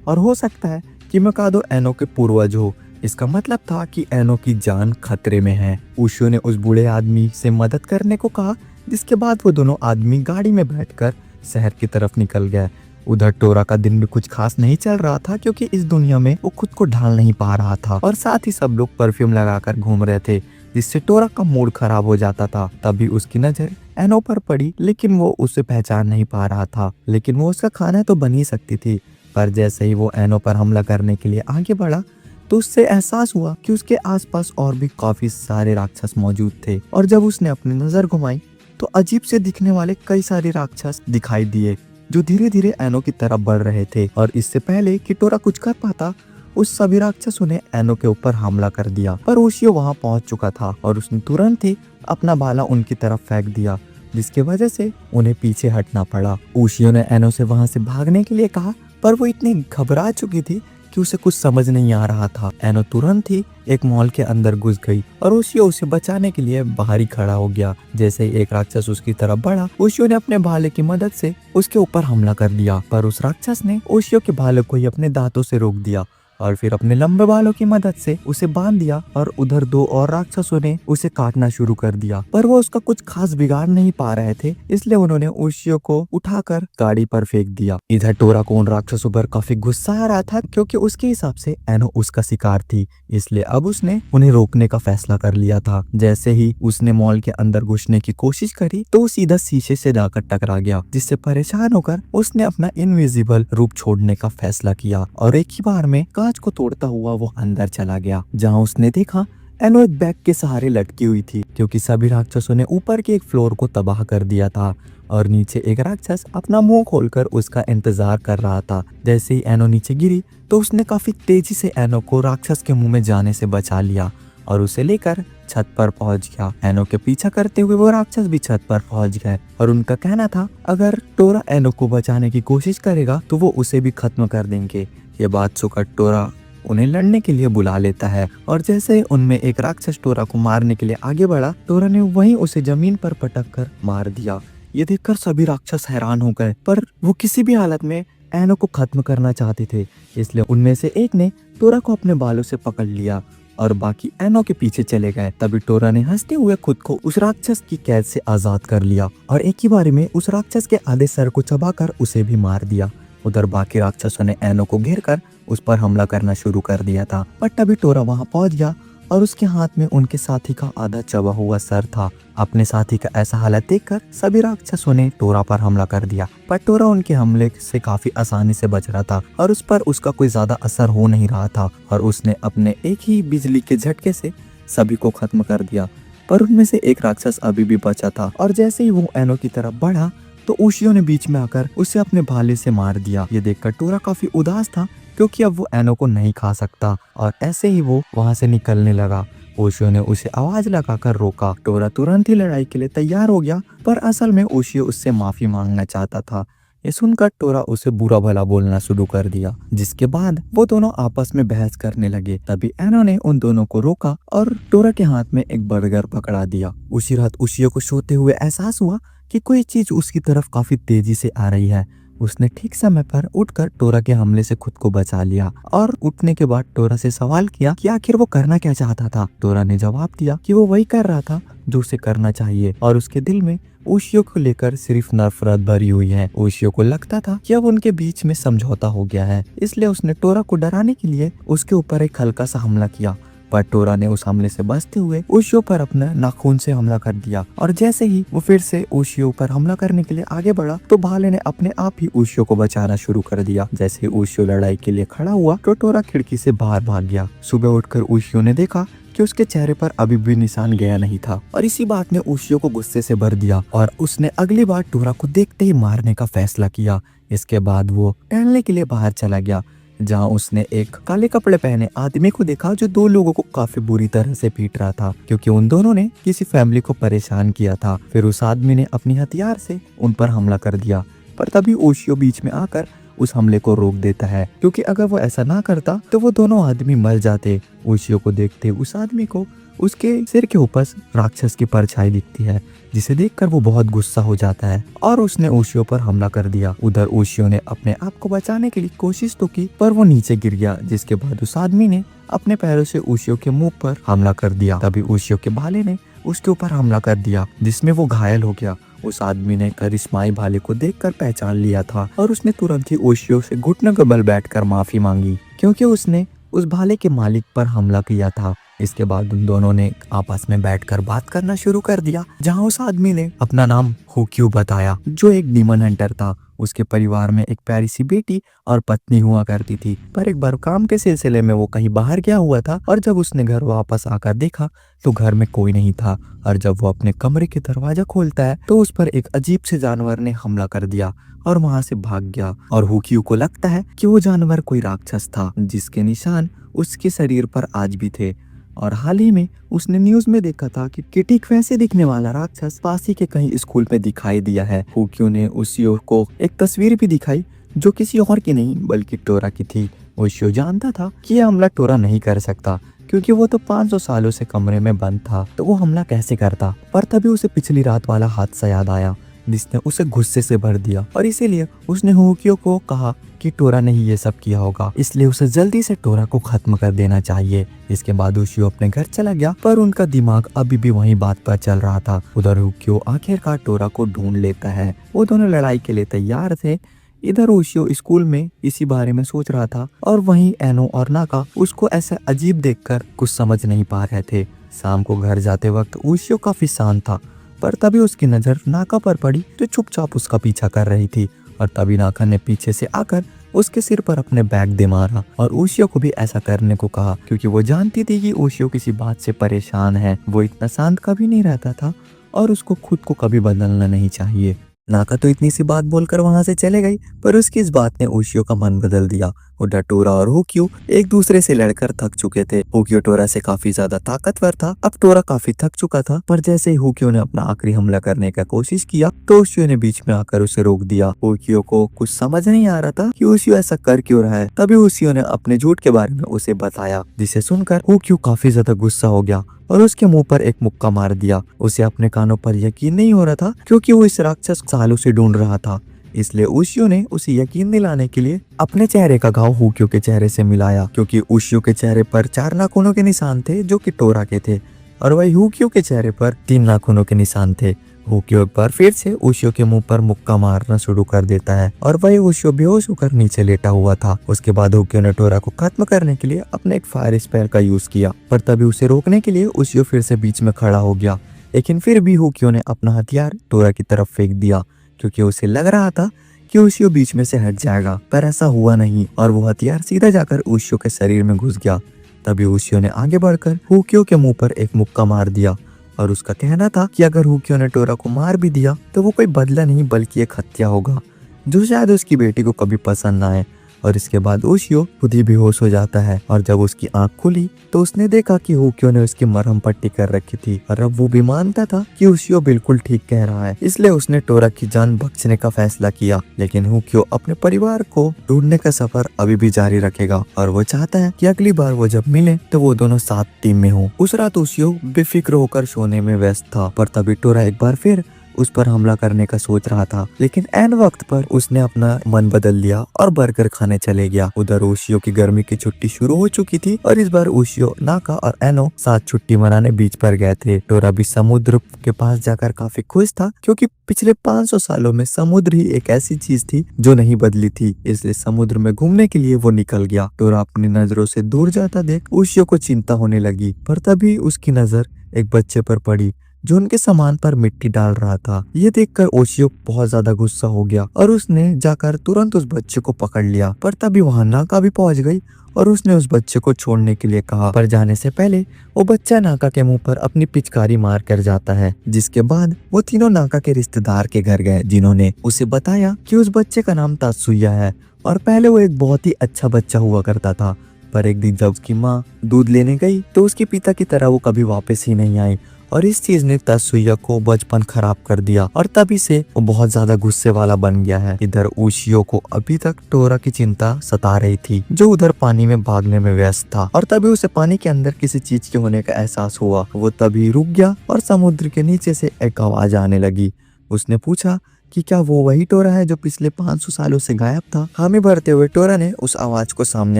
और हो सकता है कि मिकादो एनो के पूर्वज हो। इसका मतलब था कि एनो की जान खतरे में है। ओशियो ने उस बूढ़े आदमी से मदद करने को कहा, जिसके बाद वो दोनों आदमी गाड़ी में बैठकर शहर की तरफ निकल गए। उधर टोरा का दिन भी कुछ खास नहीं चल रहा था, क्योंकि इस दुनिया में वो खुद को ढाल नहीं पा रहा था और साथ ही सब लोग परफ्यूम लगाकर घूम रहे थे, जिससे टोरा का मूड खराब हो जाता था। तभी उसकी नजर एनो पर पड़ी, लेकिन वो उसे पहचान नहीं पा रहा था। लेकिन वो उसका खाना तो बन ही सकती थी। पर जैसे ही वो एनो पर हमला करने के लिए आगे बढ़ा तो उससे एहसास हुआ कि उसके आसपास और भी काफी सारे राक्षस मौजूद थे। और जब उसने अपनी नजर घुमाई तो अजीब से दिखने वाले कई सारे राक्षस दिखाई दिए, जो धीरे धीरे एनो की तरफ बढ़ रहे थे। और इससे पहले कि टोरा कुछ कर पाता, उस सभी राक्षसों ने एनो के ऊपर हमला कर दिया। पर ओशियो वहां पहुंच चुका था और उसने तुरंत ही अपना भाला उनकी तरफ फेंक दिया, जिसकी वजह से उन्हें पीछे हटना पड़ा। ओशियो ने एनो से वहां से भागने के लिए कहा, पर वो इतनी घबरा चुकी थी कि उसे कुछ समझ नहीं आ रहा था। एनो तुरंत ही एक मॉल के अंदर घुस गई और ओशियो उसे बचाने के लिए बाहर ही खड़ा हो गया। जैसे ही एक राक्षस उसकी तरफ बढ़ा, ओशियो ने अपने भाले की मदद से उसके ऊपर हमला कर दिया। पर उस राक्षस ने ओशियो के भाले को ही अपने दांतों से रोक दिया और फिर अपने लंबे बालों की मदद से उसे बांध दिया। और उधर दो और राक्षसों ने उसे काटना शुरू कर दिया, पर वो उसका कुछ खास बिगाड़ नहीं पा रहे थे, इसलिए उन्होंने ओशियो को उठाकर गाड़ी पर फेंक दिया। इधर टोरा को उन राक्षसों पर काफी गुस्सा आ रहा था, क्योंकि उसके हिसाब से एनो उसका शिकार थी, इसलिए अब उसने उन्हें रोकने का फैसला कर लिया था। जैसे ही उसने मॉल के अंदर घुसने की कोशिश करी तो वो सीधा शीशे से जाकर टकरा गया, जिससे परेशान होकर उसने अपना इनविजिबल रूप छोड़ने का फैसला किया और एक ही बार में कांच को तोड़ता हुआ वो अंदर चला गया, जहां उसने देखा एनो एक बैग के सहारे लटकी हुई थी, क्योंकि सभी राक्षसों ने ऊपर के एक फ्लोर को तबाह कर दिया था और नीचे एक राक्षस अपना मुंह खोलकर उसका इंतजार कर रहा था। जैसे ही एनो नीचे गिरी तो उसने काफी तेजी से एनो को राक्षस के मुंह में जाने से बचा लिया और उसे लेकर छत पर पहुंच गया। एनो के पीछा करते हुए वो राक्षस भी छत पर पहुंच गए और उनका कहना था अगर टोरा एनो को बचाने की कोशिश करेगा तो वो उसे भी खत्म कर देंगे। ये बात सुनकर टोरा उन्हें लड़ने के लिए बुला लेता है और जैसे ही उनमें एक राक्षस टोरा को मारने के लिए आगे बढ़ा, टोरा ने वहीं उसे जमीन पर पटक कर मार दिया। ये देखकर सभी राक्षस हैरान हो गए, पर वो किसी भी हालत में एनो को खत्म करना चाहते थे, इसलिए उनमें से एक ने टोरा को अपने बालों से पकड़ लिया और बाकी एनो के पीछे चले गए। तभी टोरा ने हंसते हुए खुद को उस राक्षस की कैद से आजाद कर लिया और एक ही बारी में उस राक्षस के आधे सर को चबाकर उसे भी मार दिया। उधर बाकी राक्षसों ने एनो को घेरकर उस पर हमला करना शुरू कर दिया था, पर तभी टोरा वहां पहुंच गया और उसके हाथ में उनके साथी का आधा चबा हुआ सर था। अपने साथी का ऐसा हालत देखकर सभी राक्षसों ने टोरा पर हमला कर दिया, पर टोरा उनके हमले से काफी आसानी से बच रहा था और उस पर उसका कोई ज्यादा असर हो नहीं रहा था और उसने अपने एक ही बिजली के झटके से सभी को खत्म कर दिया। पर उनमें से एक राक्षस अभी भी बचा था और जैसे ही वो एनो की तरफ बढ़ा तो ओशियो ने बीच में आकर उसे अपने भाले से मार दिया। ये देखकर टोरा काफी उदास था, क्योंकि अब वो एनो को नहीं खा सकता और ऐसे ही वो वहां से निकलने लगा। ओशियो ने उसे आवाज लगाकर रोका। टोरा तुरंत ही लड़ाई के लिए तैयार हो गया, पर असल में ओशियो उससे माफी मांगना चाहता था। ये सुनकर टोरा उसे बुरा भला बोलना शुरू कर दिया, जिसके बाद वो दोनों आपस में बहस करने लगे। तभी एनो ने उन दोनों को रोका और टोरा के हाथ में एक बर्गर पकड़ा दिया। उसी रात ओशियो को सोते हुए एहसास हुआ कि कोई चीज उसकी तरफ काफी तेजी से आ रही है। उसने ठीक समय पर उठकर टोरा के हमले से खुद को बचा लिया और उठने के बाद टोरा से सवाल किया कि आखिर वो करना क्या चाहता था। टोरा ने जवाब दिया कि वो वही कर रहा था जो उसे करना चाहिए और उसके दिल में ओशियो को लेकर सिर्फ नफरत भरी हुई है। ओशियो को लगता था कि अब उनके बीच में समझौता हो गया है, इसलिए उसने टोरा को डराने के लिए उसके ऊपर एक हल्का सा हमला किया। पर टोरा ने उस हमले से बचते हुए ओशियो पर अपना नाखून से हमला कर दिया और जैसे ही वो फिर से ओशियो पर हमला करने के लिए आगे बढ़ा तो भाले ने अपने आप ही ओशियो को बचाना शुरू कर दिया। जैसे ही ओशियो लड़ाई के लिए खड़ा हुआ तो टोरा खिड़की से बाहर भाग गया। सुबह उठकर ओशियो ने देखा कि उसके चेहरे पर अभी भी निशान गया नहीं था और इसी बात ने ओशियो को गुस्से से भर दिया और उसने अगली बार टोरा को देखते ही मारने का फैसला किया। इसके बाद वो टहलने के लिए बाहर चला गया, जहाँ उसने एक काले कपड़े पहने आदमी को देखा जो दो लोगों को काफी बुरी तरह से पीट रहा था क्योंकि उन दोनों ने किसी फैमिली को परेशान किया था। फिर उस आदमी ने अपनी हथियार से उन पर हमला कर दिया, पर तभी ओशियो बीच में आकर उस हमले को रोक देता है क्योंकि अगर वो ऐसा ना करता तो वो दोनों आदमी मर जाते। ओशियो को देखते उस आदमी को उसके सिर के ऊपर राक्षस की परछाई दिखती है, जिसे देखकर वो बहुत गुस्सा हो जाता है और उसने ओशियो पर हमला कर दिया। उधर ओशियो ने अपने आप को बचाने के लिए कोशिश तो की पर वो नीचे गिर गया, जिसके बाद उस आदमी ने अपने पैरों से ओशियो के मुंह पर हमला कर दिया। तभी ओशियो के भाले ने उसके ऊपर हमला कर दिया जिसमें वो घायल हो गया। उस आदमी ने करिश्माई भाले को देखकर पहचान लिया था और उसने तुरंत ही ओशियो से घुटनों के बल बैठकर माफी मांगी क्योंकि उसने उस भाले के मालिक पर हमला किया था। इसके बाद उन दोनों ने आपस में बैठकर बात करना शुरू कर दिया, जहां उस आदमी ने अपना नाम होक्यू बताया जो एक डीमन हंटर था। उसके परिवार में एक प्यारी सी बेटी और पत्नी हुआ करती थी, पर एक बार काम के सिलसिले में वो कहीं बाहर गया हुआ था और जब उसने घर वापस आकर देखा तो घर में कोई नहीं था और जब वो अपने कमरे के दरवाजा खोलता है तो उस पर एक अजीब से जानवर ने हमला कर दिया और वहां से भाग गया। और हुक्यू को लगता है कि वो जानवर कोई राक्षस था जिसके निशान उसके शरीर पर आज भी थे और हाल ही में उसने न्यूज में देखा था कि ठीक वैसे दिखने वाला राक्षस पासी के कहीं स्कूल में दिखाई दिया है। हुक्यू ने ओशियो को एक तस्वीर भी दिखाई जो किसी और की नहीं बल्कि टोरा की थी। ओशियो जानता था कि यह हमला टोरा नहीं कर सकता क्योंकि वो तो 500 सालों से कमरे में बंद था, तो वो हमला कैसे करता। पर तभी उसे पिछली रात वाला हादसा याद आया जिसने उसे गुस्से से भर दिया और इसीलिए उसने हुक्यू को कहा कि टोरा ने ही ये सब किया होगा, इसलिए उसे जल्दी से टोरा को खत्म कर देना चाहिए। इसके बाद ओशियो अपने घर चला गया पर उनका दिमाग अभी भी वही बात पर चल रहा था। उधर हुक्यू आखिरकार टोरा को ढूंढ लेता है। वो दोनों लड़ाई के लिए तैयार थे। इधर ओशियो स्कूल में इसी बारे में सोच रहा था और वहीं एनो और नाका उसको ऐसा अजीब देखकर कुछ समझ नहीं पा रहे थे। शाम को घर जाते वक्त ओशियो काफी शांत था, पर तभी उसकी नजर नाका पर पड़ी जो चुपचाप उसका पीछा कर रही थी और तभी नाका ने पीछे से आकर उसके सिर पर अपने बैग दे मारा और ओशियो को भी ऐसा करने को कहा क्योंकि वो जानती थी कि ओशियो किसी बात से परेशान है। वो इतना शांत कभी नहीं रहता था और उसको खुद को कभी बदलना नहीं चाहिए। नाका तो इतनी सी बात बोलकर वहां से चले गई, पर उसकी इस बात ने ओशियो का मन बदल दिया। उधर टोरा और हुक्यू एक दूसरे से लड़कर थक चुके थे। हुक्यू टोरा से काफी ज्यादा ताकतवर था। अब टोरा काफी थक चुका था, पर जैसे ही हुक्यू ने अपना आखिरी हमला करने का कोशिश किया तो ओशियो ने बीच में आकर उसे रोक दिया। हुक्यू को कुछ समझ नहीं आ रहा था कि ओशियो ऐसा कर क्यों रहा है। तभी ओशियो ने अपने झूठ के बारे में उसे बताया, जिसे सुनकर हुक्यू काफी ज्यादा गुस्सा हो गया और उसके मुंह पर एक मुक्का मार दिया। उसे अपने कानों पर यकीन नहीं हो रहा था क्योंकि वो इस राक्षस सालों से ढूंढ रहा था। इसलिए ओशियो ने उसे यकीन दिलाने के लिए अपने चेहरे का घाव हुक्यू के चेहरे से मिलाया क्योंकि ओशियो के चेहरे पर 4 नाखूनों के निशान थे जो कि टोरा के थे और वही हुक्यू के चेहरे पर 3 नाखूनों के निशान थे। हुक्यू एक बार फिर से ओशियो के मुंह पर मुक्का मारना शुरू कर देता है और वही ओशियो बेहोश होकर नीचे लेटा हुआ था। उसके बाद हुक्यू ने टोरा को खत्म करने के लिए अपने एक फायर स्पेयर का यूज किया, पर तभी उसे रोकने के लिए ओशियो फिर से बीच में खड़ा हो गया। लेकिन फिर भी हुक्यू ने अपना हथियार टोरा की तरफ फेंक दिया क्योंकि उसे लग रहा था कि ओशियो बीच में से हट जाएगा, पर ऐसा हुआ नहीं और वो हथियार सीधा जाकर ओशियो के शरीर में घुस गया। तभी ओशियो ने आगे बढ़कर हुक्यू के मुंह पर एक मुक्का मार दिया और उसका कहना था कि अगर हुक्यू ने टोरा को मार भी दिया तो वो कोई बदला नहीं बल्कि एक हत्या होगा जो शायद उसकी बेटी को कभी पसंद ना आए। और इसके बाद ओशियो खुद ही बेहोश हो जाता है और जब उसकी आंख खुली तो उसने देखा कि हुक्यू ने उसकी मरहम पट्टी कर रखी थी और अब वो भी मानता था कि ओशियो बिल्कुल ठीक कह रहा है, इसलिए उसने टोरा की जान बख्शने का फैसला किया। लेकिन हुक्यू अपने परिवार को ढूंढने का सफर अभी भी जारी रखेगा और वो चाहता है कि अगली बार वो जब मिले तो वो दोनों साथ टीम में हो। उस रात ओशियो बेफिक्र होकर सोने में व्यस्त था, पर तभी टोरा एक बार फिर उस पर हमला करने का सोच रहा था, लेकिन ऐन वक्त पर उसने अपना मन बदल लिया और बर्गर खाने चले गया। उधर ओशियो की गर्मी की छुट्टी शुरू हो चुकी थी और इस बार ओशियो, नाका और एनो साथ छुट्टी मनाने बीच पर गए थे। टोरा भी समुद्र के पास जाकर काफी खुश था, क्योंकि पिछले 500 सालों में समुद्र ही एक ऐसी चीज थी जो नहीं बदली थी, इसलिए समुद्र में घूमने के लिए वो निकल गया। टोरा अपनी नजरों से दूर जाता देख ओशियो को चिंता होने लगी, पर तभी उसकी नजर एक बच्चे पर पड़ी जो उनके सामान पर मिट्टी डाल रहा था। ये देखकर ओशियो बहुत ज्यादा गुस्सा हो गया और उसने जाकर तुरंत उस बच्चे को पकड़ लिया, पर तभी वहां नाका भी पहुंच गई और उसने उस बच्चे को छोड़ने के लिए कहा। पर जाने से पहले वो बच्चा नाका के मुंह पर अपनी पिचकारी मार कर जाता है, जिसके बाद वो तीनों नाका के रिश्तेदार के घर गए, जिन्होंने उसे बताया कि उस बच्चे का नाम तात्सुया है और पहले वो एक बहुत ही अच्छा बच्चा हुआ करता था। पर एक दिन जब उसकी माँ दूध लेने गई तो उसके पिता की तरह वो कभी वापस ही नहीं आई और इस चीज ने तात्सुया को बचपन खराब कर दिया और तभी से वो बहुत ज्यादा गुस्से वाला बन गया है। इधर ओशियो को अभी तक टोरा की चिंता सता रही थी, जो उधर पानी में भागने में व्यस्त था, और तभी उसे पानी के अंदर किसी चीज के होने का एहसास हुआ। वो तभी रुक गया और समुद्र के नीचे से एक आवाज आने लगी। उसने पूछा कि क्या वो वही टोरा है जो पिछले 500 सालों से गायब था। हामी भरते हुए टोरा ने उस आवाज को सामने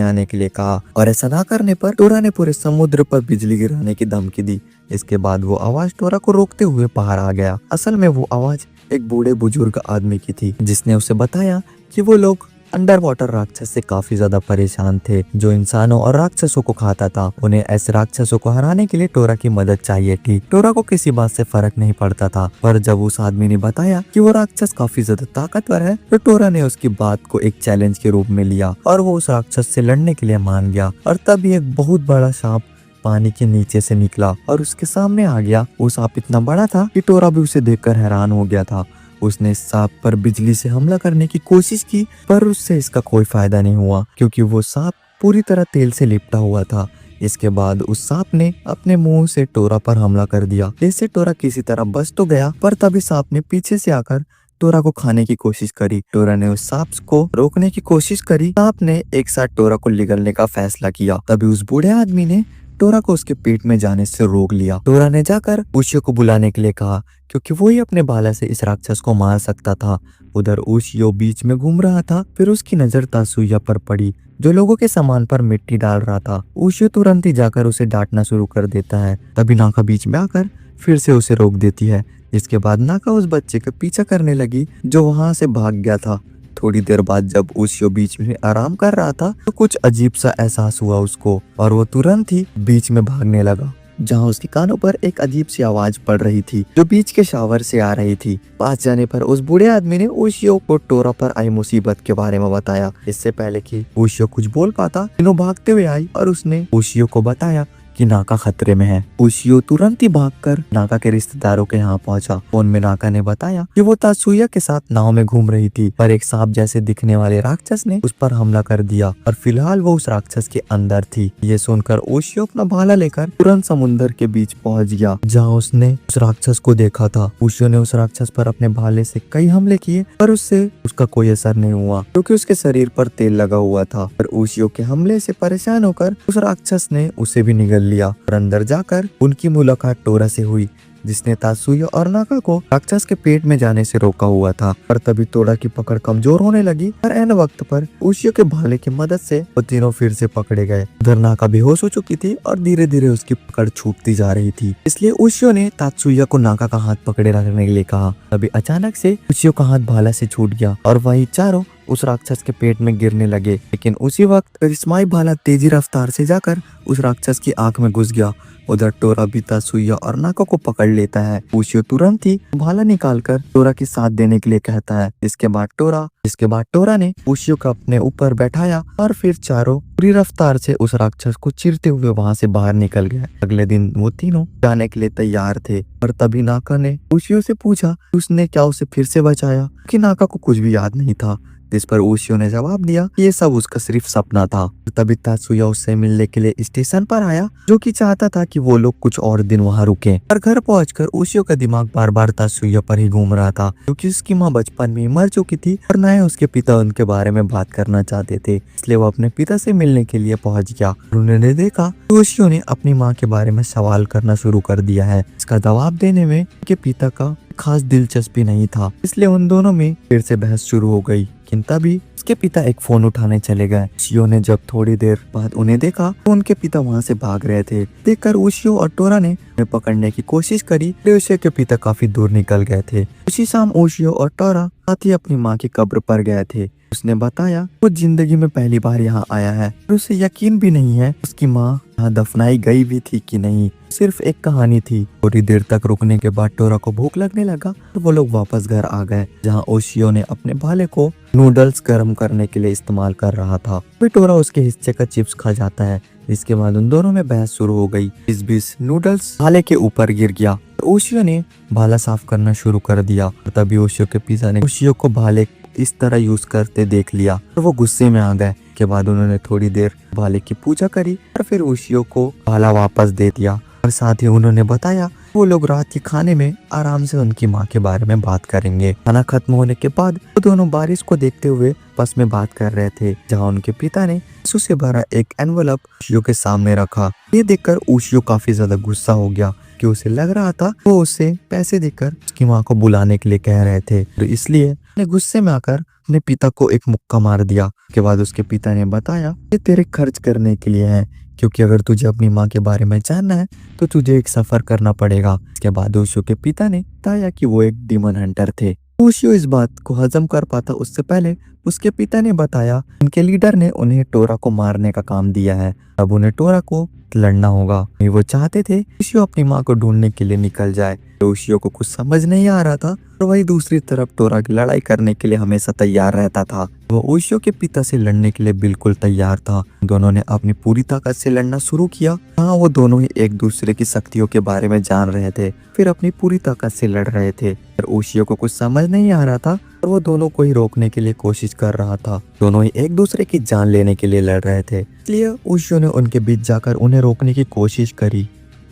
आने के लिए कहा और ऐसा ना करने पर टोरा ने पूरे समुद्र पर बिजली गिराने की धमकी दी। इसके बाद वो आवाज टोरा को रोकते हुए बाहर आ गया। असल में वो आवाज एक बूढ़े बुजुर्ग आदमी की थी, जिसने उसे बताया कि वो लोग अंडर वाटर राक्षस से काफी ज्यादा परेशान थे, जो इंसानों और राक्षसों को खाता था। उन्हें ऐसे राक्षसों को हराने के लिए टोरा की मदद चाहिए थी। टोरा को किसी बात से फर्क नहीं पड़ता था, पर जब उस आदमी ने बताया कि वो राक्षस काफी ज्यादा ताकतवर है, तो टोरा ने उसकी बात को एक चैलेंज के रूप में लिया और वो उस राक्षस से लड़ने के लिए मान गया। और तभी एक बहुत बड़ा सांप पानी के नीचे से निकला और उसके सामने आ गया। वो सांप इतना बड़ा था कि टोरा भी उसे देखकर हैरान हो गया था। उसने सांप पर बिजली से हमला करने की कोशिश की, पर उससे इसका कोई फायदा नहीं हुआ, क्योंकि वो सांप पूरी तरह तेल से लिपटा हुआ था। इसके बाद उस सांप ने अपने मुंह से टोरा पर हमला कर दिया। इससे टोरा किसी तरह बच तो गया, पर तभी सांप ने पीछे से आकर टोरा को खाने की कोशिश करी। टोरा ने उस सांप को रोकने की कोशिश करी। सांप ने एक साथ टोरा को निगलने का फैसला किया। तभी उस बूढ़े आदमी ने टोरा को उसके पेट में जाने से रोक लिया। टोरा ने जाकर ओशियो को बुलाने के लिए कहा, क्योंकि वो ही अपने भाला से इस राक्षस को मार सकता था। उधर ओशियो बीच में घूम रहा था, फिर उसकी नजर तात्सुया पर पड़ी, जो लोगों के सामान पर मिट्टी डाल रहा था। ओशियो तुरंत ही जाकर उसे डांटना शुरू कर देता है। तभी नाका बीच में आकर फिर से उसे रोक देती है। इसके बाद नाका उस बच्चे का पीछा करने लगी, जो वहां से भाग गया था। थोड़ी देर बाद जब ओशियो बीच में आराम कर रहा था, तो कुछ अजीब सा एहसास हुआ उसको और वो तुरंत ही बीच में भागने लगा, जहाँ उसके कानों पर एक अजीब सी आवाज पड़ रही थी, जो बीच के शावर से आ रही थी। पास जाने पर उस बूढ़े आदमी ने ओशियो को टोरा पर आई मुसीबत के बारे में बताया। इससे पहले कि ओशियो कुछ बोल पाता, तीनों भागते हुए आई और उसने ओशियो को बताया कि नाका खतरे में है। ओशियो तुरंत ही भागकर नाका के रिश्तेदारों के यहाँ पहुंचा। फोन में नाका ने बताया कि वो तात्सुया के साथ नाव में घूम रही थी, पर एक सांप जैसे दिखने वाले राक्षस ने उस पर हमला कर दिया और फिलहाल वो उस राक्षस के अंदर थी। ये सुनकर ओशियो अपना भाला लेकर तुरंत समुद्र के बीच पहुंच गया, जहाँ उसने उस राक्षस को देखा था। ओशियो ने उस राक्षस पर अपने भाले से कई हमले किए, पर उससे उसका कोई असर नहीं हुआ, क्योंकि उसके शरीर पर तेल लगा हुआ था। पर ओशियो के हमले से परेशान होकर उस राक्षस ने उसे भी निगल लिया और अंदर जाकर उनकी मुलाकात टोरा से हुई, जिसने तात्सुया और नाका को राक्षस के पेट में जाने से रोका हुआ था। पर तभी टोरा की पकड़ कमजोर होने लगी और ऐन वक्त पर ओशियो के भाले की मदद से वो तीनों फिर से पकड़े गए। उधर नाका बेहोश हो चुकी थी और धीरे धीरे उसकी पकड़ छूटती जा रही थी, इसलिए ओशियो ने तात्सुया को नाका का हाथ पकड़े रखने के लिए कहा। तभी अचानक से ओशियो का हाथ भाला से छूट गया और वही चारों उस राक्षस के पेट में गिरने लगे। लेकिन उसी वक्त करिश्माई भाला तेजी रफ्तार से जाकर उस राक्षस की आंख में घुस गया। उधर टोरा भी तात्सुया और नाका को पकड़ लेता है। ओशियो तुरंत ही भाला निकालकर टोरा के साथ देने के लिए कहता है। इसके बाद टोरा ने ओशियो को अपने ऊपर बैठाया और फिर चारों पूरी रफ्तार से उस राक्षस को चीरते हुए वहां से बाहर निकल गए। अगले दिन वो तीनों जाने के लिए तैयार थे, पर तभी नाका ने ओशियो से पूछा कि उसने क्या उसे फिर से बचाया, कि नाका को कुछ भी याद नहीं था। जिस पर ओशियो ने जवाब दिया कि ये सब उसका सिर्फ सपना था। तभी तात्सुया उससे मिलने के लिए स्टेशन पर आया, जो कि चाहता था कि वो लोग कुछ और दिन वहाँ रुके। पर घर पहुंचकर ओशियो का दिमाग बार बार तात्सुया पर ही घूम रहा था, क्योंकि उसकी माँ बचपन में मर चुकी थी और न ही उसके पिता उनके बारे में बात करना चाहते थे। इसलिए वो अपने पिता से मिलने के लिए पहुंच गया। उन्होंने देखा कि ओशियो ने अपनी माँ के बारे में सवाल करना शुरू कर दिया है। इसका जवाब देने में उनके पिता का खास दिलचस्पी नहीं था, इसलिए उन दोनों में फिर से बहस शुरू हो गई। लेकिन तभी उसके पिता एक फोन उठाने चले गए। ओशियो ने जब थोड़ी देर बाद उन्हें देखा तो उनके पिता वहां से भाग रहे थे। देखकर ओशियो और टोरा ने उन्हें पकड़ने की कोशिश करी। ओशियो के पिता काफी दूर निकल गए थे। उसी शाम ओशियो और टोरा साथ ही अपनी माँ की कब्र पर गए थे। उसने बताया वो जिंदगी में पहली बार यहाँ आया है और उसे यकीन भी नहीं है उसकी माँ यहाँ दफनाई गई भी थी कि नहीं, सिर्फ एक कहानी थी। थोड़ी देर तक रुकने के बाद टोरा को भूख लगने लगा और वो लोग वापस घर आ गए, जहाँ ओशियो ने अपने भाले को नूडल्स गर्म करने के लिए इस्तेमाल कर रहा था। फिर टोरा उसके हिस्से का चिप्स खा जाता है। इसके बाद उन दोनों में बहस शुरू हो गई। इस बीच नूडल्स भाले के ऊपर गिर गया। ओशियो ने भाला साफ करना शुरू कर दिया और तभी ओशियो के पिता ने ओशियो को भाले इस तरह यूज करते देख लिया और वो गुस्से में आ गए। के बाद उन्होंने थोड़ी देर भाले की पूजा करी और फिर ओशियो को भाला वापस दे दिया और साथ ही उन्होंने बताया वो लोग रात के खाने में आराम से उनकी माँ के बारे में बात करेंगे। खाना खत्म होने के बाद वो दोनों बारिश को देखते हुए बस में बात कर रहे थे, जहाँ उनके पिता ने आंसू से भरा एक एनवलप ओशियो के सामने रखा। ये देखकर ओशियो काफी ज्यादा गुस्सा हो गया कि उसे लग रहा था वो उसे पैसे देकर उसकी माँ को बुलाने के लिए कह रहे थे, तो इसलिए उसने गुस्से में आकर अपने पिता को एक मुक्का मार दिया। उसके बाद उसके पिता ने बताया ये तेरे खर्च करने के लिए है, क्योंकि अगर तुझे अपनी माँ के बारे में जानना है तो तुझे एक सफर करना पड़ेगा। इसके बाद ओशियो के पिता ने बताया कि वो एक डीमन हंटर थे। ओशियो इस बात को हजम कर पाता उससे पहले उसके पिता ने बताया उनके लीडर ने उन्हें टोरा को मारने का काम दिया है। अब उन्हें टोरा को लड़ना होगा। वो चाहते थे ओशियो अपनी माँ को ढूंढने के लिए निकल जाए। ओशियो को कुछ समझ नहीं आ रहा था और वही दूसरी तरफ टोरा की लड़ाई करने के लिए हमेशा तैयार रहता था। वो ओशियो के पिता से लड़ने के लिए बिल्कुल तैयार था। दोनों ने अपनी पूरी ताकत से लड़ना शुरू किया। हाँ, वो दोनों ही एक दूसरे की शक्तियों के बारे में जान रहे थे, फिर अपनी पूरी ताकत से लड़ रहे थे। पर ओशियो को कुछ समझ नहीं आ रहा था और वो दोनों को ही रोकने के लिए कोशिश कर रहा था। दोनों ही एक दूसरे की जान लेने के लिए लड़ रहे थे, इसलिए ओशियो ने उनके बीच जाकर उन्हें रोकने की कोशिश करी,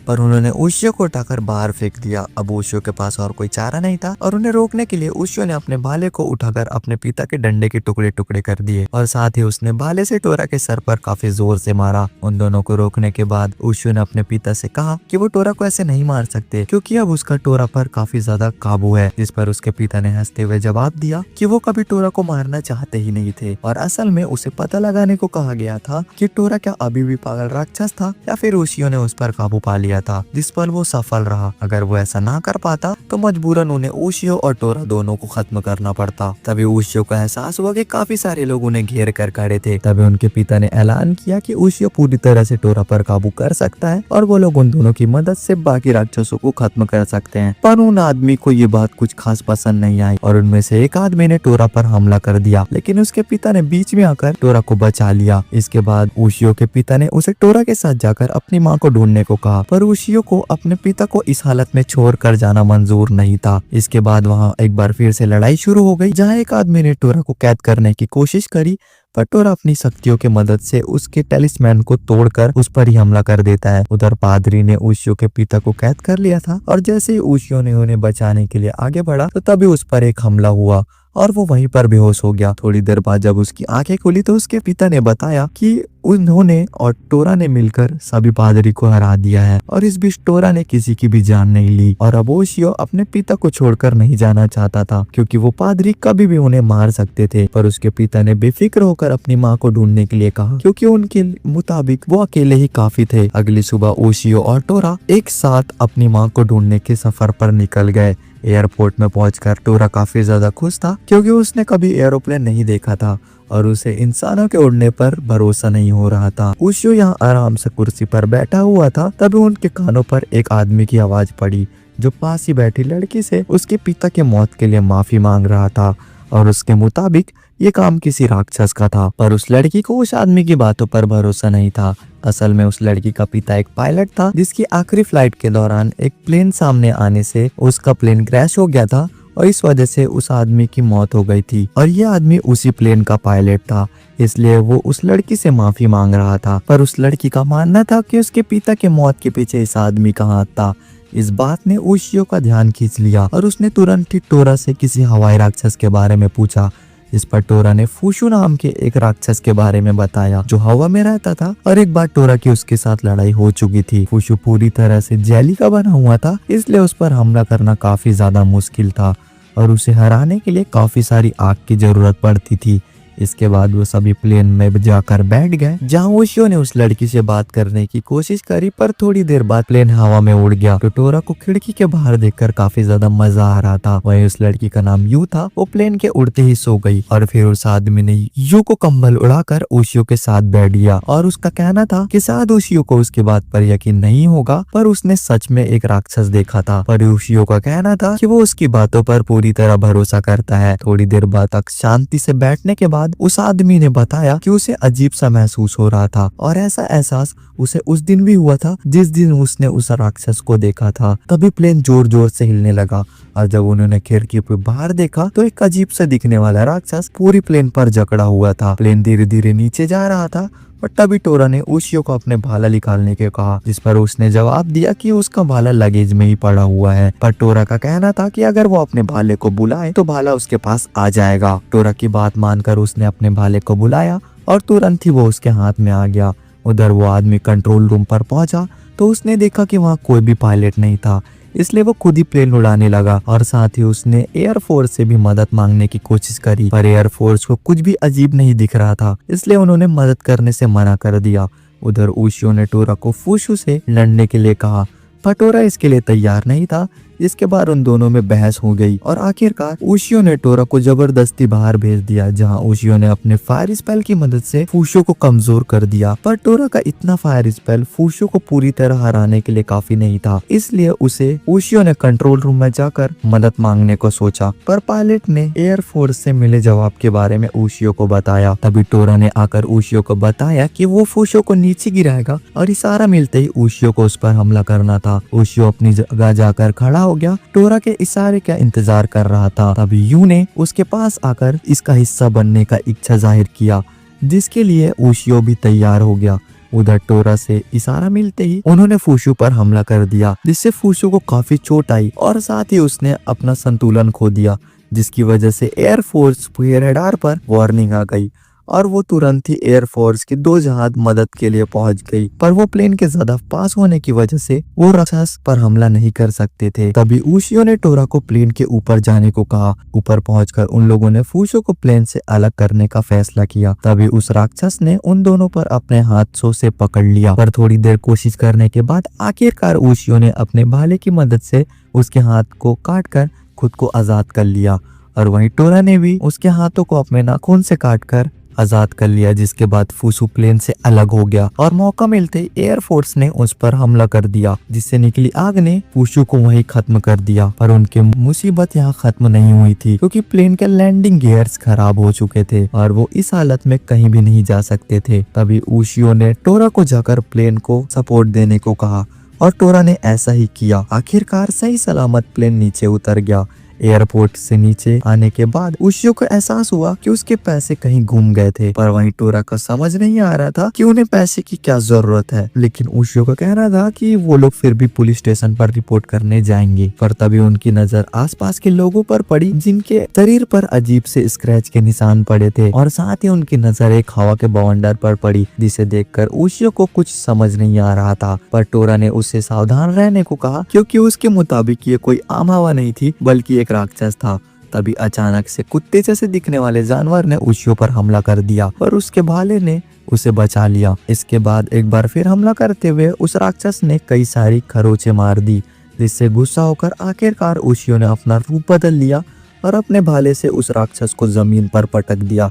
पर उन्होंने ओशियो को उठाकर बाहर फेंक दिया। अब ओशियो के पास और कोई चारा नहीं था और उन्हें रोकने के लिए ओशियो ने अपने भाले को उठाकर अपने पिता के डंडे के टुकड़े टुकड़े कर दिए और साथ ही उसने भाले से टोरा के सर पर काफी जोर से मारा। उन दोनों को रोकने के बाद ओशियो ने अपने पिता से कहा कि वो टोरा को ऐसे नहीं मार सकते, क्योंकि अब उसका टोरा पर काफी ज्यादा काबू है। जिस पर उसके पिता ने हंसते हुए जवाब दिया कि वो कभी टोरा को मारना चाहते ही नहीं थे और असल में उसे पता लगाने को कहा गया था कि टोरा क्या अभी भी पागल राक्षस था या फिर ओशियो ने उस पर काबू पा लिया था, जिस पर वो सफल रहा। अगर वो ऐसा ना कर पाता तो मजबूरन उन्हें ओशियो और टोरा दोनों को खत्म करना पड़ता। तभी ओशियो को एहसास हुआ कि काफी सारे लोग उन्हें घेर कर खड़े थे। तभी उनके पिता ने ऐलान किया कि ओशियो पूरी तरह से टोरा पर काबू कर सकता है और वो लोग उन दोनों की मदद से बाकी राक्षसों को खत्म कर सकते हैं। पर उन आदमी को ये बात कुछ खास पसंद नहीं आई और उनमें से एक आदमी ने टोरा पर हमला कर दिया, लेकिन उसके पिता ने बीच में आकर टोरा को बचा लिया। इसके बाद ओशियो के पिता ने उसे टोरा के साथ जाकर अपनी माँ को ढूंढने को कहा, पर ओशियो को अपने पिता को इस हालत में छोड़ कर जाना मंजूर नहीं था। इसके बाद वहाँ एक बार फिर से लड़ाई शुरू हो गई, जहाँ एक आदमी ने टोरा को कैद करने की कोशिश करी, पर टोरा अपनी शक्तियों की मदद से उसके टेलिस्मैन को तोड़कर उस पर ही हमला कर देता है। उधर पादरी ने ओशियो के पिता को कैद कर लिया था और जैसे ही ओशियो ने उन्हें बचाने के लिए आगे बढ़ा तो तभी उस पर एक हमला हुआ और वो वहीं पर बेहोश हो गया। थोड़ी देर बाद जब उसकी आंखें खुली तो उसके पिता ने बताया कि उन्होंने और टोरा ने मिलकर सभी पादरी को हरा दिया है और इस बीच टोरा ने किसी की भी जान नहीं ली और अब ओशियो अपने पिता को छोड़कर नहीं जाना चाहता था, क्योंकि वो पादरी कभी भी उन्हें मार सकते थे। पर उसके पिता ने बेफिक्र होकर अपनी माँ को ढूंढने के लिए कहा, क्योंकि उनके मुताबिक वो अकेले ही काफी थे। अगली सुबह ओशियो और टोरा एक साथ अपनी माँ को ढूंढने के सफर पर निकल गए। एयरपोर्ट में पहुंचकर टोरा काफी ज्यादा खुश था, क्योंकि उसने कभी एरोप्लेन नहीं देखा था और उसे इंसानों के उड़ने पर भरोसा नहीं हो रहा था। ओशियो यहाँ आराम से कुर्सी पर बैठा हुआ था, तभी उनके कानों पर एक आदमी की आवाज पड़ी, जो पास ही बैठी लड़की से उसके पिता के मौत के लिए माफी मांग रहा था और उसके मुताबिक ये काम किसी राक्षस का था। पर उस लड़की को उस आदमी की बातों पर भरोसा नहीं था। असल में उस लड़की का पिता एक पायलट था, जिसकी आखिरी फ्लाइट के दौरान एक प्लेन सामने आने से उसका प्लेन क्रैश हो गया था और इस वजह से उस आदमी की मौत हो गई थी। और ये आदमी उसी प्लेन का पायलट था, इसलिए वो उस लड़की से माफी मांग रहा था। पर उस लड़की का मानना था कि उसके पिता के मौत के पीछे इस आदमी का हाथ था। इस बात ने ओशियो का ध्यान खींच लिया और उसने तुरंत ही टोरा से किसी हवाई राक्षस के बारे में पूछा। इस पर टोरा ने फूशु नाम के एक राक्षस के बारे में बताया जो हवा में रहता था, और एक बार टोरा की उसके साथ लड़ाई हो चुकी थी। फूशु पूरी तरह से जेली का बना हुआ था, इसलिए उस पर हमला करना काफी ज्यादा मुश्किल था और उसे हराने के लिए काफी सारी आग की जरूरत पड़ती थी। इसके बाद वो सभी प्लेन में जाकर बैठ गए, जहाँ ओशियो ने उस लड़की से बात करने की कोशिश करी, पर थोड़ी देर बाद प्लेन हवा में उड़ गया। तो टोरा को खिड़की के बाहर देखकर काफी ज्यादा मजा आ रहा था। वहीं उस लड़की का नाम यू था। वो प्लेन के उड़ते ही सो गई और फिर उस आदमी ने यू को कंबल उड़ाकर ओशियो के साथ बैठ गया और उसका कहना था कि शायद ओशियो को उसकी बात पर यकीन नहीं होगा, पर उसने सच में एक राक्षस देखा था। पर ओशियो का कहना था कि वो उसकी बातों पर पूरी तरह भरोसा करता है। थोड़ी देर बाद तक शांति से बैठने के बाद उस आदमी ने बताया कि उसे अजीब सा महसूस हो रहा था और ऐसा एहसास उसे उस दिन भी हुआ था जिस दिन उसने उस राक्षस को देखा था। तभी प्लेन जोर जोर से हिलने लगा और जब उन्होंने खिड़की पर बाहर देखा तो एक अजीब सा दिखने वाला राक्षस पूरी प्लेन पर जकड़ा हुआ था। प्लेन धीरे धीरे नीचे जा रहा था और तभी टोरा ने ओशियो को अपने भाला निकालने के कहा, जिस पर उसने जवाब दिया कि उसका भाला लगेज में ही पड़ा हुआ है। पर टोरा का कहना था कि अगर वो अपने भाले को बुलाए तो भाला उसके पास आ जाएगा। टोरा की बात मानकर उसने अपने भाले को बुलाया और तुरंत ही वो उसके हाथ में आ गया। उधर वो आदमी कंट्रोल रूम पर पहुंचा तो उसने देखा कि वहाँ कोई भी पायलट नहीं था, इसलिए वो खुद ही प्लेन उड़ाने लगा और साथ ही उसने एयरफोर्स से भी मदद मांगने की कोशिश करी, पर एयरफोर्स को कुछ भी अजीब नहीं दिख रहा था, इसलिए उन्होंने मदद करने से मना कर दिया। उधर ओशियो ने टोरा को फूशु से लड़ने के लिए कहा, पर टोरा इसके लिए तैयार नहीं था। इसके बाद उन दोनों में बहस हो गई और आखिरकार ओशियो ने टोरा को जबरदस्ती बाहर भेज दिया, जहां ओशियो ने अपने फायर स्पेल की मदद से फूशो को कमजोर कर दिया। पर टोरा का इतना फायर स्पेल फूशो को पूरी तरह हराने के लिए काफी नहीं था, इसलिए उसे ओशियो ने कंट्रोल रूम में जाकर मदद मांगने को सोचा। पर पायलट ने एयरफोर्स से मिले जवाब के बारे में ओशियो को बताया। तभी टोरा ने आकर ओशियो को बताया कि वो फूशो को नीचे गिराएगा और इशारा मिलते ही ओशियो को उस पर हमला करना था। ओशियो अपनी जगह जाकर खड़ा हो गया, टोरा के इशारे का इंतजार कर रहा था। तभी यू ने उसके पास आकर इसका हिस्सा बनने का इच्छा जाहिर किया, जिसके लिए ओशियो भी तैयार हो गया। उधर टोरा से इशारा मिलते ही उन्होंने फूशु पर हमला कर दिया, जिससे फूशु को काफी चोट आई और साथ ही उसने अपना संतुलन खो दिया, जिसकी वजह से एयरफोर्स रडार पर वार्निंग आ गई और वो तुरंत ही एयरफोर्स के 2 जहाज मदद के लिए पहुंच गई। पर वो प्लेन के ज्यादा पास होने की वजह से वो राक्षस पर हमला नहीं कर सकते थे। तभी ओशियो ने टोरा को प्लेन के ऊपर जाने को कहा। ऊपर पहुंचकर उन लोगों ने फूशो को प्लेन से अलग करने का फैसला किया। तभी उस राक्षस ने उन दोनों पर अपने हाथों से पकड़ लिया। पर थोड़ी देर कोशिश करने के बाद आखिरकार ओशियो ने अपने भाले की मदद से उसके हाथ को काटकर खुद को आजाद कर लिया और वहीं टोरा ने भी उसके हाथों को अपने नाखून से काटकर आजाद कर लिया, जिसके बाद फूशु प्लेन से अलग हो गया और मौका मिलते ही एयरफोर्स ने उस पर हमला कर दिया, जिससे निकली आग ने फूशु को वहीं खत्म कर दिया। पर उनकी मुसीबत यहाँ खत्म नहीं हुई थी, क्योंकि प्लेन के लैंडिंग गियर्स खराब हो चुके थे और वो इस हालत में कहीं भी नहीं जा सकते थे। तभी ओशियो ने टोरा को जाकर प्लेन को सपोर्ट देने को कहा और टोरा ने ऐसा ही किया। आखिरकार सही सलामत प्लेन नीचे उतर गया। एयरपोर्ट से नीचे आने के बाद ओशियो को एहसास हुआ कि उसके पैसे कहीं गुम गए थे, पर वहीं टोरा को समझ नहीं आ रहा था कि उन्हें पैसे की क्या जरूरत है। लेकिन ओशियो का कहना था कि वो लोग फिर भी पुलिस स्टेशन पर रिपोर्ट करने जाएंगे। पर तभी उनकी नजर आसपास के लोगों पर पड़ी, जिनके शरीर पर अजीब से स्क्रैच के निशान पड़े थे और साथ ही उनकी नजर एक हवा के बवंडर पर पड़ी, जिसे देखकर ओशियो को कुछ समझ नहीं आ रहा था। पर टोरा ने उससे सावधान रहने को कहा, क्योंकि उसके मुताबिक ये कोई आम हवा नहीं थी बल्कि एक राक्षस था। तभी अचानक से कुत्ते जैसे दिखने वाले जानवर ने ओशियो पर हमला कर दिया, पर उसके भाले ने उसे बचा लिया। इसके बाद एक बार फिर हमला करते हुए उस राक्षस ने कई सारी खरोंचें मार दी, जिससे गुस्सा होकर आखिरकार ओशियो ने अपना रूप बदल लिया और अपने भाले से उस राक्षस को जमीन पर पटक दिया।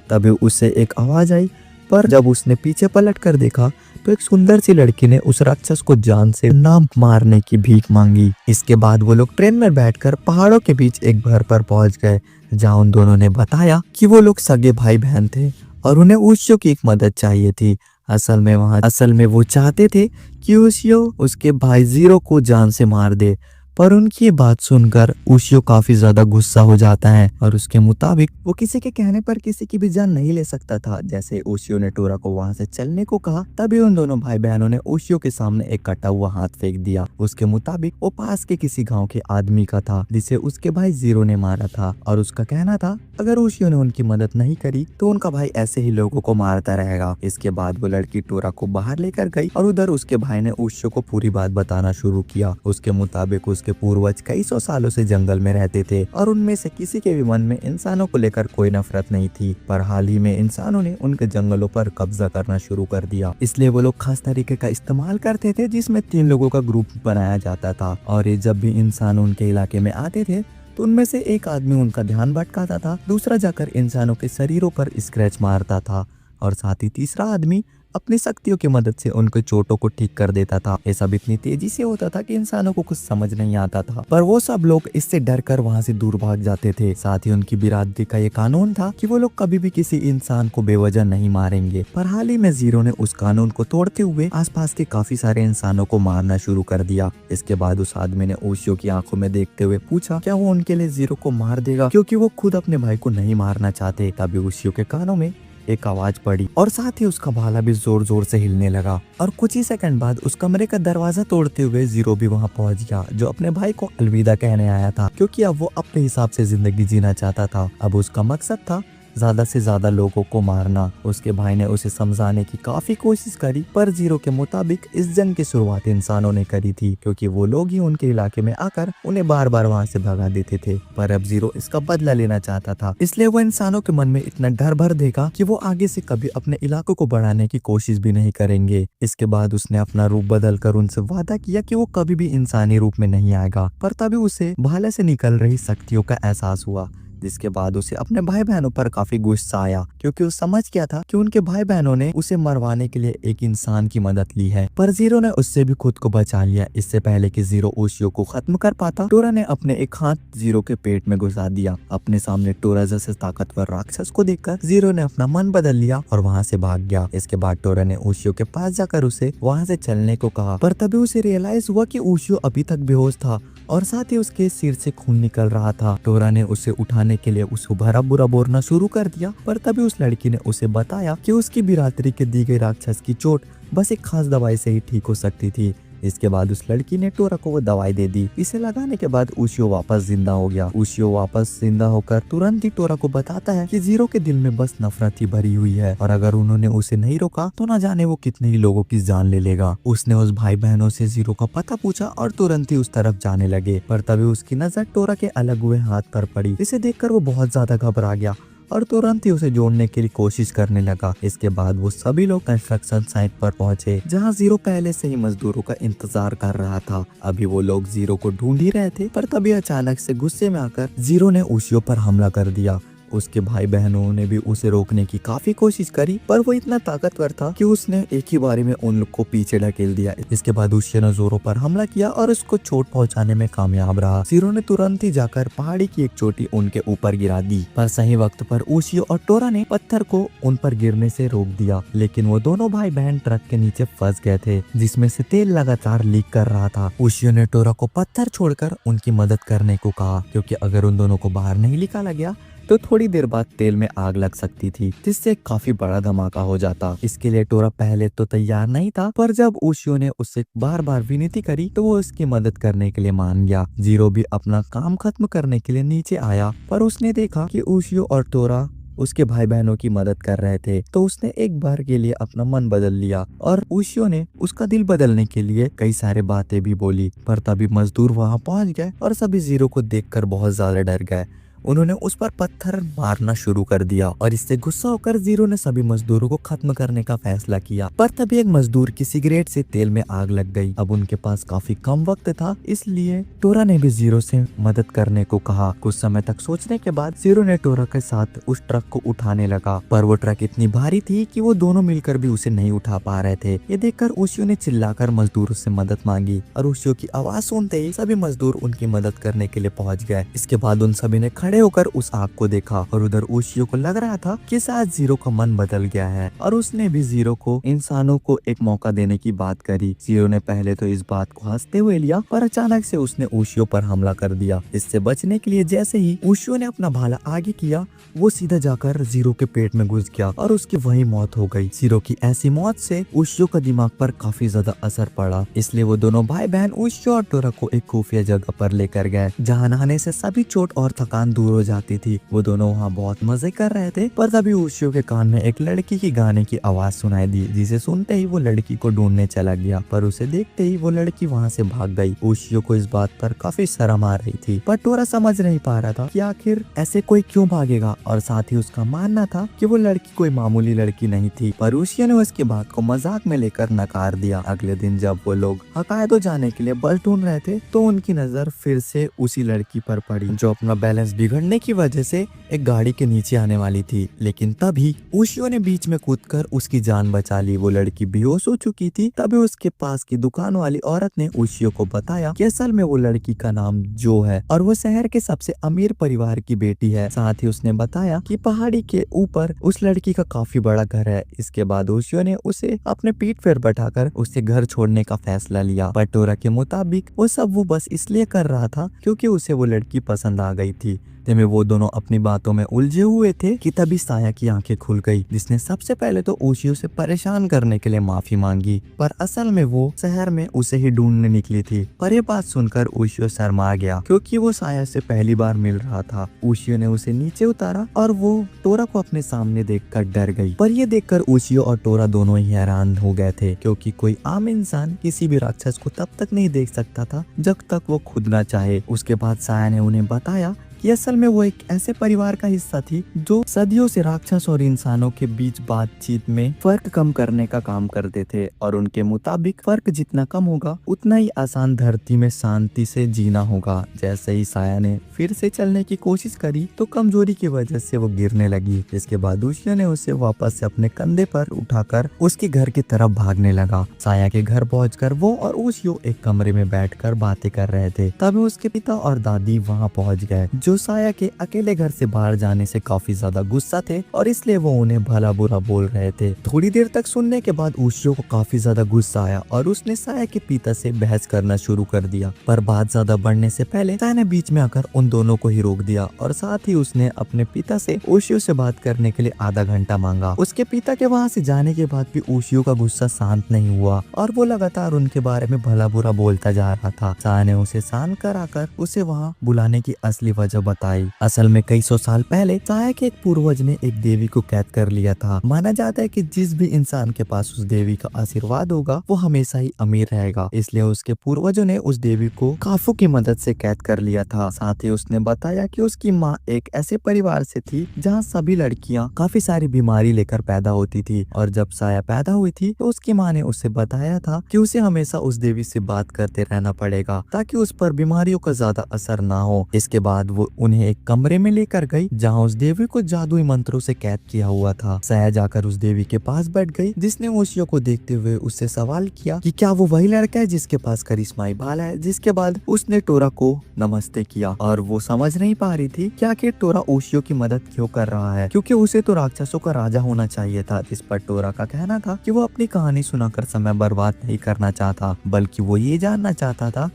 तभी उसे एक आवाज आई, पर जब उसने पीछे पलट कर देखा तो एक सुंदर सी लड़की ने उस राक्षस को जान से ना मारने की भीख मांगी। इसके बाद वो लोग ट्रेन में बैठकर पहाड़ों के बीच एक घर पर पहुंच गए, जहां उन दोनों ने बताया कि वो लोग सगे भाई बहन थे और उन्हें ओशियो की एक मदद चाहिए थी। असल में वो चाहते थे कि ओशियो उसके भाई जीरो को जान से मार दे, पर उनकी ये बात सुनकर ओशियो काफी ज्यादा गुस्सा हो जाता है और उसके मुताबिक वो किसी के कहने पर किसी की भी जान नहीं ले सकता था। जैसे ओशियो ने टोरा को वहां से चलने को कहा, तभी उन दोनों भाई बहनों ने ओशियो के सामने एक कटा हुआ हाथ फेंक दिया। उसके मुताबिक वो पास के किसी गाँव के आदमी का था जिसे उसके भाई जीरो ने मारा था और उसका कहना था अगर ओशियो ने उनकी मदद नहीं करी तो उनका भाई ऐसे ही लोगों को मारता रहेगा। इसके बाद वो लड़की टोरा को बाहर लेकर गई और उधर उसके भाई ने ओशियो को पूरी बात बताना शुरू किया। उसके मुताबिक उसके पूर्वज कई सौ सालों से जंगल में रहते थे और उनमें से किसी के भी मन में इंसानों को लेकर कोई नफरत नहीं थी, पर हाल ही में इंसानों ने उनके जंगलों पर कब्जा करना शुरू कर दिया। इसलिए वो लोग खास तरीके का इस्तेमाल करते थे जिसमें 3 लोगों का ग्रुप बनाया जाता था और ये जब भी इंसान उनके इलाके में आते थे तो उनमें से एक आदमी उनका ध्यान भटकाता था, दूसरा जाकर इंसानों के शरीरों पर स्क्रैच मारता था और साथ ही तीसरा आदमी अपनी शक्तियों की मदद से उनके चोटों को ठीक कर देता था। ये सब इतनी तेजी से होता था कि इंसानों को कुछ समझ नहीं आता था, पर वो सब लोग इससे डर कर वहाँ से दूर भाग जाते थे। साथ ही उनकी बिरादरी का ये कानून था कि वो लोग कभी भी किसी इंसान को बेवजह नहीं मारेंगे। पर हाल ही में जीरो ने उस कानून को तोड़ते हुए आसपास के काफी सारे इंसानों को मारना शुरू कर दिया। इसके बाद उस आदमी ने ओशियो की आंखों में देखते हुए पूछा क्या वो उनके लिए जीरो को मार देगा, क्योंकि वो खुद अपने भाई को नहीं मारना चाहते। तभी ओशियो के कानों में एक आवाज पड़ी और साथ ही उसका भाला भी जोर जोर से हिलने लगा और कुछ ही सेकंड बाद उस कमरे का दरवाजा तोड़ते हुए जीरो भी वहां पहुंच गया, जो अपने भाई को अलविदा कहने आया था, क्योंकि अब वो अपने हिसाब से जिंदगी जीना चाहता था। अब उसका मकसद था ज्यादा से ज्यादा लोगों को मारना। उसके भाई ने उसे समझाने की काफी कोशिश करी, पर जीरो के मुताबिक इस जंग की शुरुआत इंसानों ने करी थी, क्योंकि वो लोग ही उनके इलाके में आकर उन्हें बार बार वहां से भगा देते थे। पर अब जीरो इसका बदला लेना चाहता था, इसलिए वो इंसानों के मन में इतना डर भर देगा कि वो आगे से कभी अपने इलाकों को बढ़ाने की कोशिश भी नहीं करेंगे। इसके बाद उसने अपना रूप बदल कर उनसे वादा किया कि वो कभी भी इंसानी रूप में नहीं आएगा। पर तभी उसे भाले से निकल रही शक्तियों का एहसास हुआ, जिसके बाद उसे अपने भाई बहनों पर काफी गुस्सा आया, क्योंकि वो समझ गया था कि उनके भाई बहनों ने उसे मरवाने के लिए एक इंसान की मदद ली है। पर जीरो ने उससे भी खुद को बचा लिया। इससे पहले कि जीरो ओशियो को खत्म कर पाता, टोरा ने अपने एक हाथ जीरो के पेट में घुसा दिया। अपने सामने टोरा जैसे ताकतवर राक्षस को देखकर जीरो ने अपना मन बदल लिया और वहाँ से भाग गया। इसके बाद टोरा ने ओशियो के पास जाकर उसे वहाँ से चलने को कहा, पर तभी उसे रियलाइज हुआ कि ओशियो अभी तक बेहोश था और साथ ही उसके सिर से खून निकल रहा था। टोरा ने उसे उठाने के लिए उसे भरा बुरा बोलना शुरू कर दिया, पर तभी उस लड़की ने उसे बताया कि उसकी बिरादरी के दी गई राक्षस की चोट बस एक खास दवाई से ही ठीक हो सकती थी। इसके बाद उस लड़की ने टोरा को वो दवाई दे दी। इसे लगाने के बाद ओशियो वापस जिंदा हो गया। ओशियो वापस जिंदा होकर तुरंत ही टोरा को बताता है कि जीरो के दिल में बस नफरत ही भरी हुई है और अगर उन्होंने उसे नहीं रोका तो ना जाने वो कितने ही लोगों की जान ले लेगा। उसने उस भाई बहनों से जीरो का पता पूछा और तुरंत ही उस तरफ जाने लगे, पर तभी उसकी नजर टोरा के अलग हुए हाथ पर पड़ी। इसे देखकर वो बहुत ज्यादा घबरा गया और तुरंत ही उसे जोड़ने के लिए कोशिश करने लगा। इसके बाद वो सभी लोग कंस्ट्रक्शन साइट पर पहुंचे, जहां जीरो पहले से ही मजदूरों का इंतजार कर रहा था। अभी वो लोग जीरो को ढूंढ ही रहे थे, पर तभी अचानक से गुस्से में आकर जीरो ने ओशियो पर हमला कर दिया। उसके भाई बहनों ने भी उसे रोकने की काफी कोशिश करी, पर वो इतना ताकतवर था कि उसने एक ही बारी में उन लोग को पीछे ढकेल दिया। इसके बाद ओशियो ने जोरों पर हमला किया और उसको चोट पहुंचाने में कामयाब रहा। जीरो ने तुरंत ही जाकर पहाड़ी की एक चोटी उनके ऊपर गिरा दी, पर सही वक्त पर ओशियो और टोरा ने पत्थर को उन पर गिरने से रोक दिया। लेकिन वो दोनों भाई बहन ट्रक के नीचे फंस गए थे, जिसमें से तेल लगातार लीक कर रहा था। ओशियो ने टोरा को पत्थर छोड़कर उनकी मदद करने को कहा, क्योंकि अगर उन दोनों को बाहर नहीं निकाला गया तो थोड़ी देर बाद तेल में आग लग सकती थी, जिससे काफी बड़ा धमाका हो जाता। इसके लिए टोरा पहले तो तैयार नहीं था, पर जब ओशियो ने उससे बार बार विनती करी तो वो उसकी मदद करने के लिए मान गया। जीरो भी अपना काम खत्म करने के लिए नीचे आया, पर उसने देखा कि ओशियो और टोरा उसके भाई बहनों की मदद कर रहे थे, तो उसने एक बार के लिए अपना मन बदल लिया और ओशियो ने उसका दिल बदलने के लिए कई सारे बातें भी बोली। पर तभी मजदूर वहां पहुंच गए और सभी जीरो को देखकर बहुत ज्यादा डर गए। उन्होंने उस पर पत्थर मारना शुरू कर दिया और इससे गुस्सा होकर जीरो ने सभी मजदूरों को खत्म करने का फैसला किया। पर तभी एक मजदूर की सिगरेट से तेल में आग लग गई। अब उनके पास काफी कम वक्त था, इसलिए टोरा ने भी जीरो से मदद करने को कहा। कुछ समय तक सोचने के बाद जीरो ने टोरा के साथ उस ट्रक को उठाने लगा, पर वो ट्रक इतनी भारी थी कि वो दोनों मिलकर भी उसे नहीं उठा पा रहे थे। ये देखकर ओशियो ने चिल्लाकर मजदूरों से मदद मांगी और ओशियो की आवाज सुनते ही सभी मजदूर उनकी मदद करने के लिए पहुंच गए। इसके बाद उन सभी ने खड़े होकर उस आग को देखा और उधर ओशियो को लग रहा था कि शायद जीरो का मन बदल गया है और उसने भी जीरो को इंसानों को एक मौका देने की बात करी। जीरो ने पहले तो इस बात को हंसते हुए लिया, पर अचानक से उसने ओशियो पर हमला कर दिया। इससे बचने के लिए जैसे ही ओशियो ने अपना भाला आगे किया, वो सीधा जाकर जीरो के पेट में घुस गया और उसकी वही मौत हो गई। जीरो की ऐसी मौत से ओशियो का दिमाग पर काफी ज्यादा असर पड़ा, इसलिए वो दोनों भाई बहन ओशियो और टोरा को एक खुफिया जगह पर लेकर गए, जहाँ नहाने से सभी चोट और थकान दूर हो जाती थी। वो दोनों वहाँ बहुत मजे कर रहे थे, पर तभी ओशियो के कान में एक लड़की की गाने की आवाज सुनाई दी, जिसे सुनते ही वो लड़की को ढूंढने चला गया, पर उसे देखते ही वो लड़की वहाँ से भाग गई। ओशियो को इस बात पर काफी शर्म आ रही थी, पर टोरा समझ नहीं पा रहा था कि आखिर ऐसे कोई क्यों भागेगा, और साथ ही उसका मानना था कि वो लड़की कोई मामूली लड़की नहीं थी, पर ओशियो ने उसकी बात को मजाक में लेकर नकार दिया। अगले दिन जब वो लोग हकायदो जाने के लिए बस ढूंढ रहे थे, तो उनकी नजर फिर से उसी लड़की पर पड़ी, जो अपना बैलेंस बिगड़ने की वजह से एक गाड़ी के नीचे आने वाली थी। लेकिन तभी ओशियो ने बीच में कूदकर उसकी जान बचा ली। वो लड़की बेहोश हो चुकी थी। तभी उसके पास की दुकान वाली औरत ने ओशियो को बताया कि असल में वो लड़की का नाम जो है और वो शहर के सबसे अमीर परिवार की बेटी है। साथ ही उसने बताया कि पहाड़ी के ऊपर उस लड़की का काफी बड़ा घर है। इसके बाद ओशियो ने उसे अपने पीठ पर बैठाकर उससे घर छोड़ने का फैसला लिया। पर टोरा के मुताबिक वो बस इसलिए कर रहा था क्योंकि उसे वो लड़की पसंद आ गई थी। में वो दोनों अपनी बातों में उलझे हुए थे कि तभी साया की आंखें खुल गई, जिसने सबसे पहले तो ओशियो से परेशान करने के लिए माफी मांगी, पर असल में वो शहर में उसे ही ढूंढने निकली थी। पर ये बात सुनकर ओशियो शर्मा गया, क्योंकि वो साया से पहली बार मिल रहा था। ओशियो ने उसे नीचे उतारा और वो टोरा को अपने सामने देखकर डर गई। पर ये देखकर ओशियो और टोरा दोनों ही हैरान हो गए थे, क्योंकि कोई आम इंसान किसी भी राक्षस को तब तक नहीं देख सकता था जब तक वो खुद ना चाहे। उसके बाद साया ने उन्हें बताया कि असल में वो एक ऐसे परिवार का हिस्सा थी जो सदियों से राक्षस और इंसानों के बीच बातचीत में फर्क कम करने का काम करते थे, और उनके मुताबिक फर्क जितना कम होगा उतना ही आसान धरती में शांति से जीना होगा। जैसे ही साया ने फिर से चलने की कोशिश करी तो कमजोरी की वजह से वो गिरने लगी। इसके बाद ओशियो ने उसे वापस से अपने कंधे पर उठाकर उसके घर की तरफ भागने लगा। साया के घर पहुंचकर वो और ओशियो एक कमरे में बैठकर बातें कर रहे थे। तभी उसके पिता और दादी वहां पहुंच गए, जो साया के अकेले घर से बाहर जाने से काफी ज्यादा गुस्सा थे और इसलिए वो उन्हें भला बुरा बोल रहे थे। थोड़ी देर तक सुनने के बाद ओशियो को काफी ज्यादा गुस्सा आया और उसने साया के पिता से बहस करना शुरू कर दिया। पर बात ज्यादा बढ़ने से पहले साया ने बीच में आकर उन दोनों को ही रोक दिया और साथ ही उसने अपने पिता से ओशियो से बात करने के लिए आधा घंटा मांगा। उसके पिता के वहाँ से जाने के बाद भी ओशियो का गुस्सा शांत नहीं हुआ और वो लगातार उनके बारे में भला बुरा बोलता जा रहा था। साया ने उसे शांत कराकर उसे वहाँ बुलाने की असली वजह बताई। असल में कई सौ साल पहले साया के एक पूर्वज ने एक देवी को कैद कर लिया था। माना जाता है कि जिस भी इंसान के पास उस देवी का आशीर्वाद होगा वो हमेशा ही अमीर रहेगा। इसलिए उसके पूर्वजों ने उस देवी को काफू की मदद से कैद कर लिया था। साथ ही उसने बताया कि उसकी माँ एक ऐसे परिवार से थी जहाँ सभी लड़कियाँ काफी सारी बीमारी लेकर पैदा होती थी, और जब साया पैदा हुई थी तो उसकी माँ ने उसे बताया था कि उसे हमेशा उस देवी से बात करते रहना पड़ेगा ताकि उस पर बीमारियों का ज्यादा असर ना हो। इसके बाद वो उन्हें एक कमरे में लेकर गई जहां उस देवी को जादुई मंत्रों से कैद किया हुआ था। साया जाकर उस देवी के पास बैठ गई, जिसने ओशियो को देखते हुए उससे सवाल किया कि क्या वो वही लड़का है जिसके पास करिश्माई बाल है। जिसके बाद उसने टोरा को नमस्ते किया और वो समझ नहीं पा रही थी कि आखिर टोरा ओशियो की मदद क्यों कर रहा है, क्योंकि उसे तो राक्षसों का राजा होना चाहिए था। इस पर टोरा का कहना था कि वो अपनी कहानी सुनाकर समय बर्बाद नहीं करना चाहता, बल्कि वो ये जानना चाहता था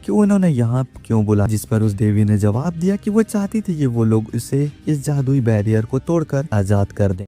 कि उन्होंने यहाँ क्यों बुला। जिस पर उस देवी ने जवाब दिया कि वो चाहती थी कि वो लोग उसे इस जादुई बैरियर को तोड़कर आजाद कर दें।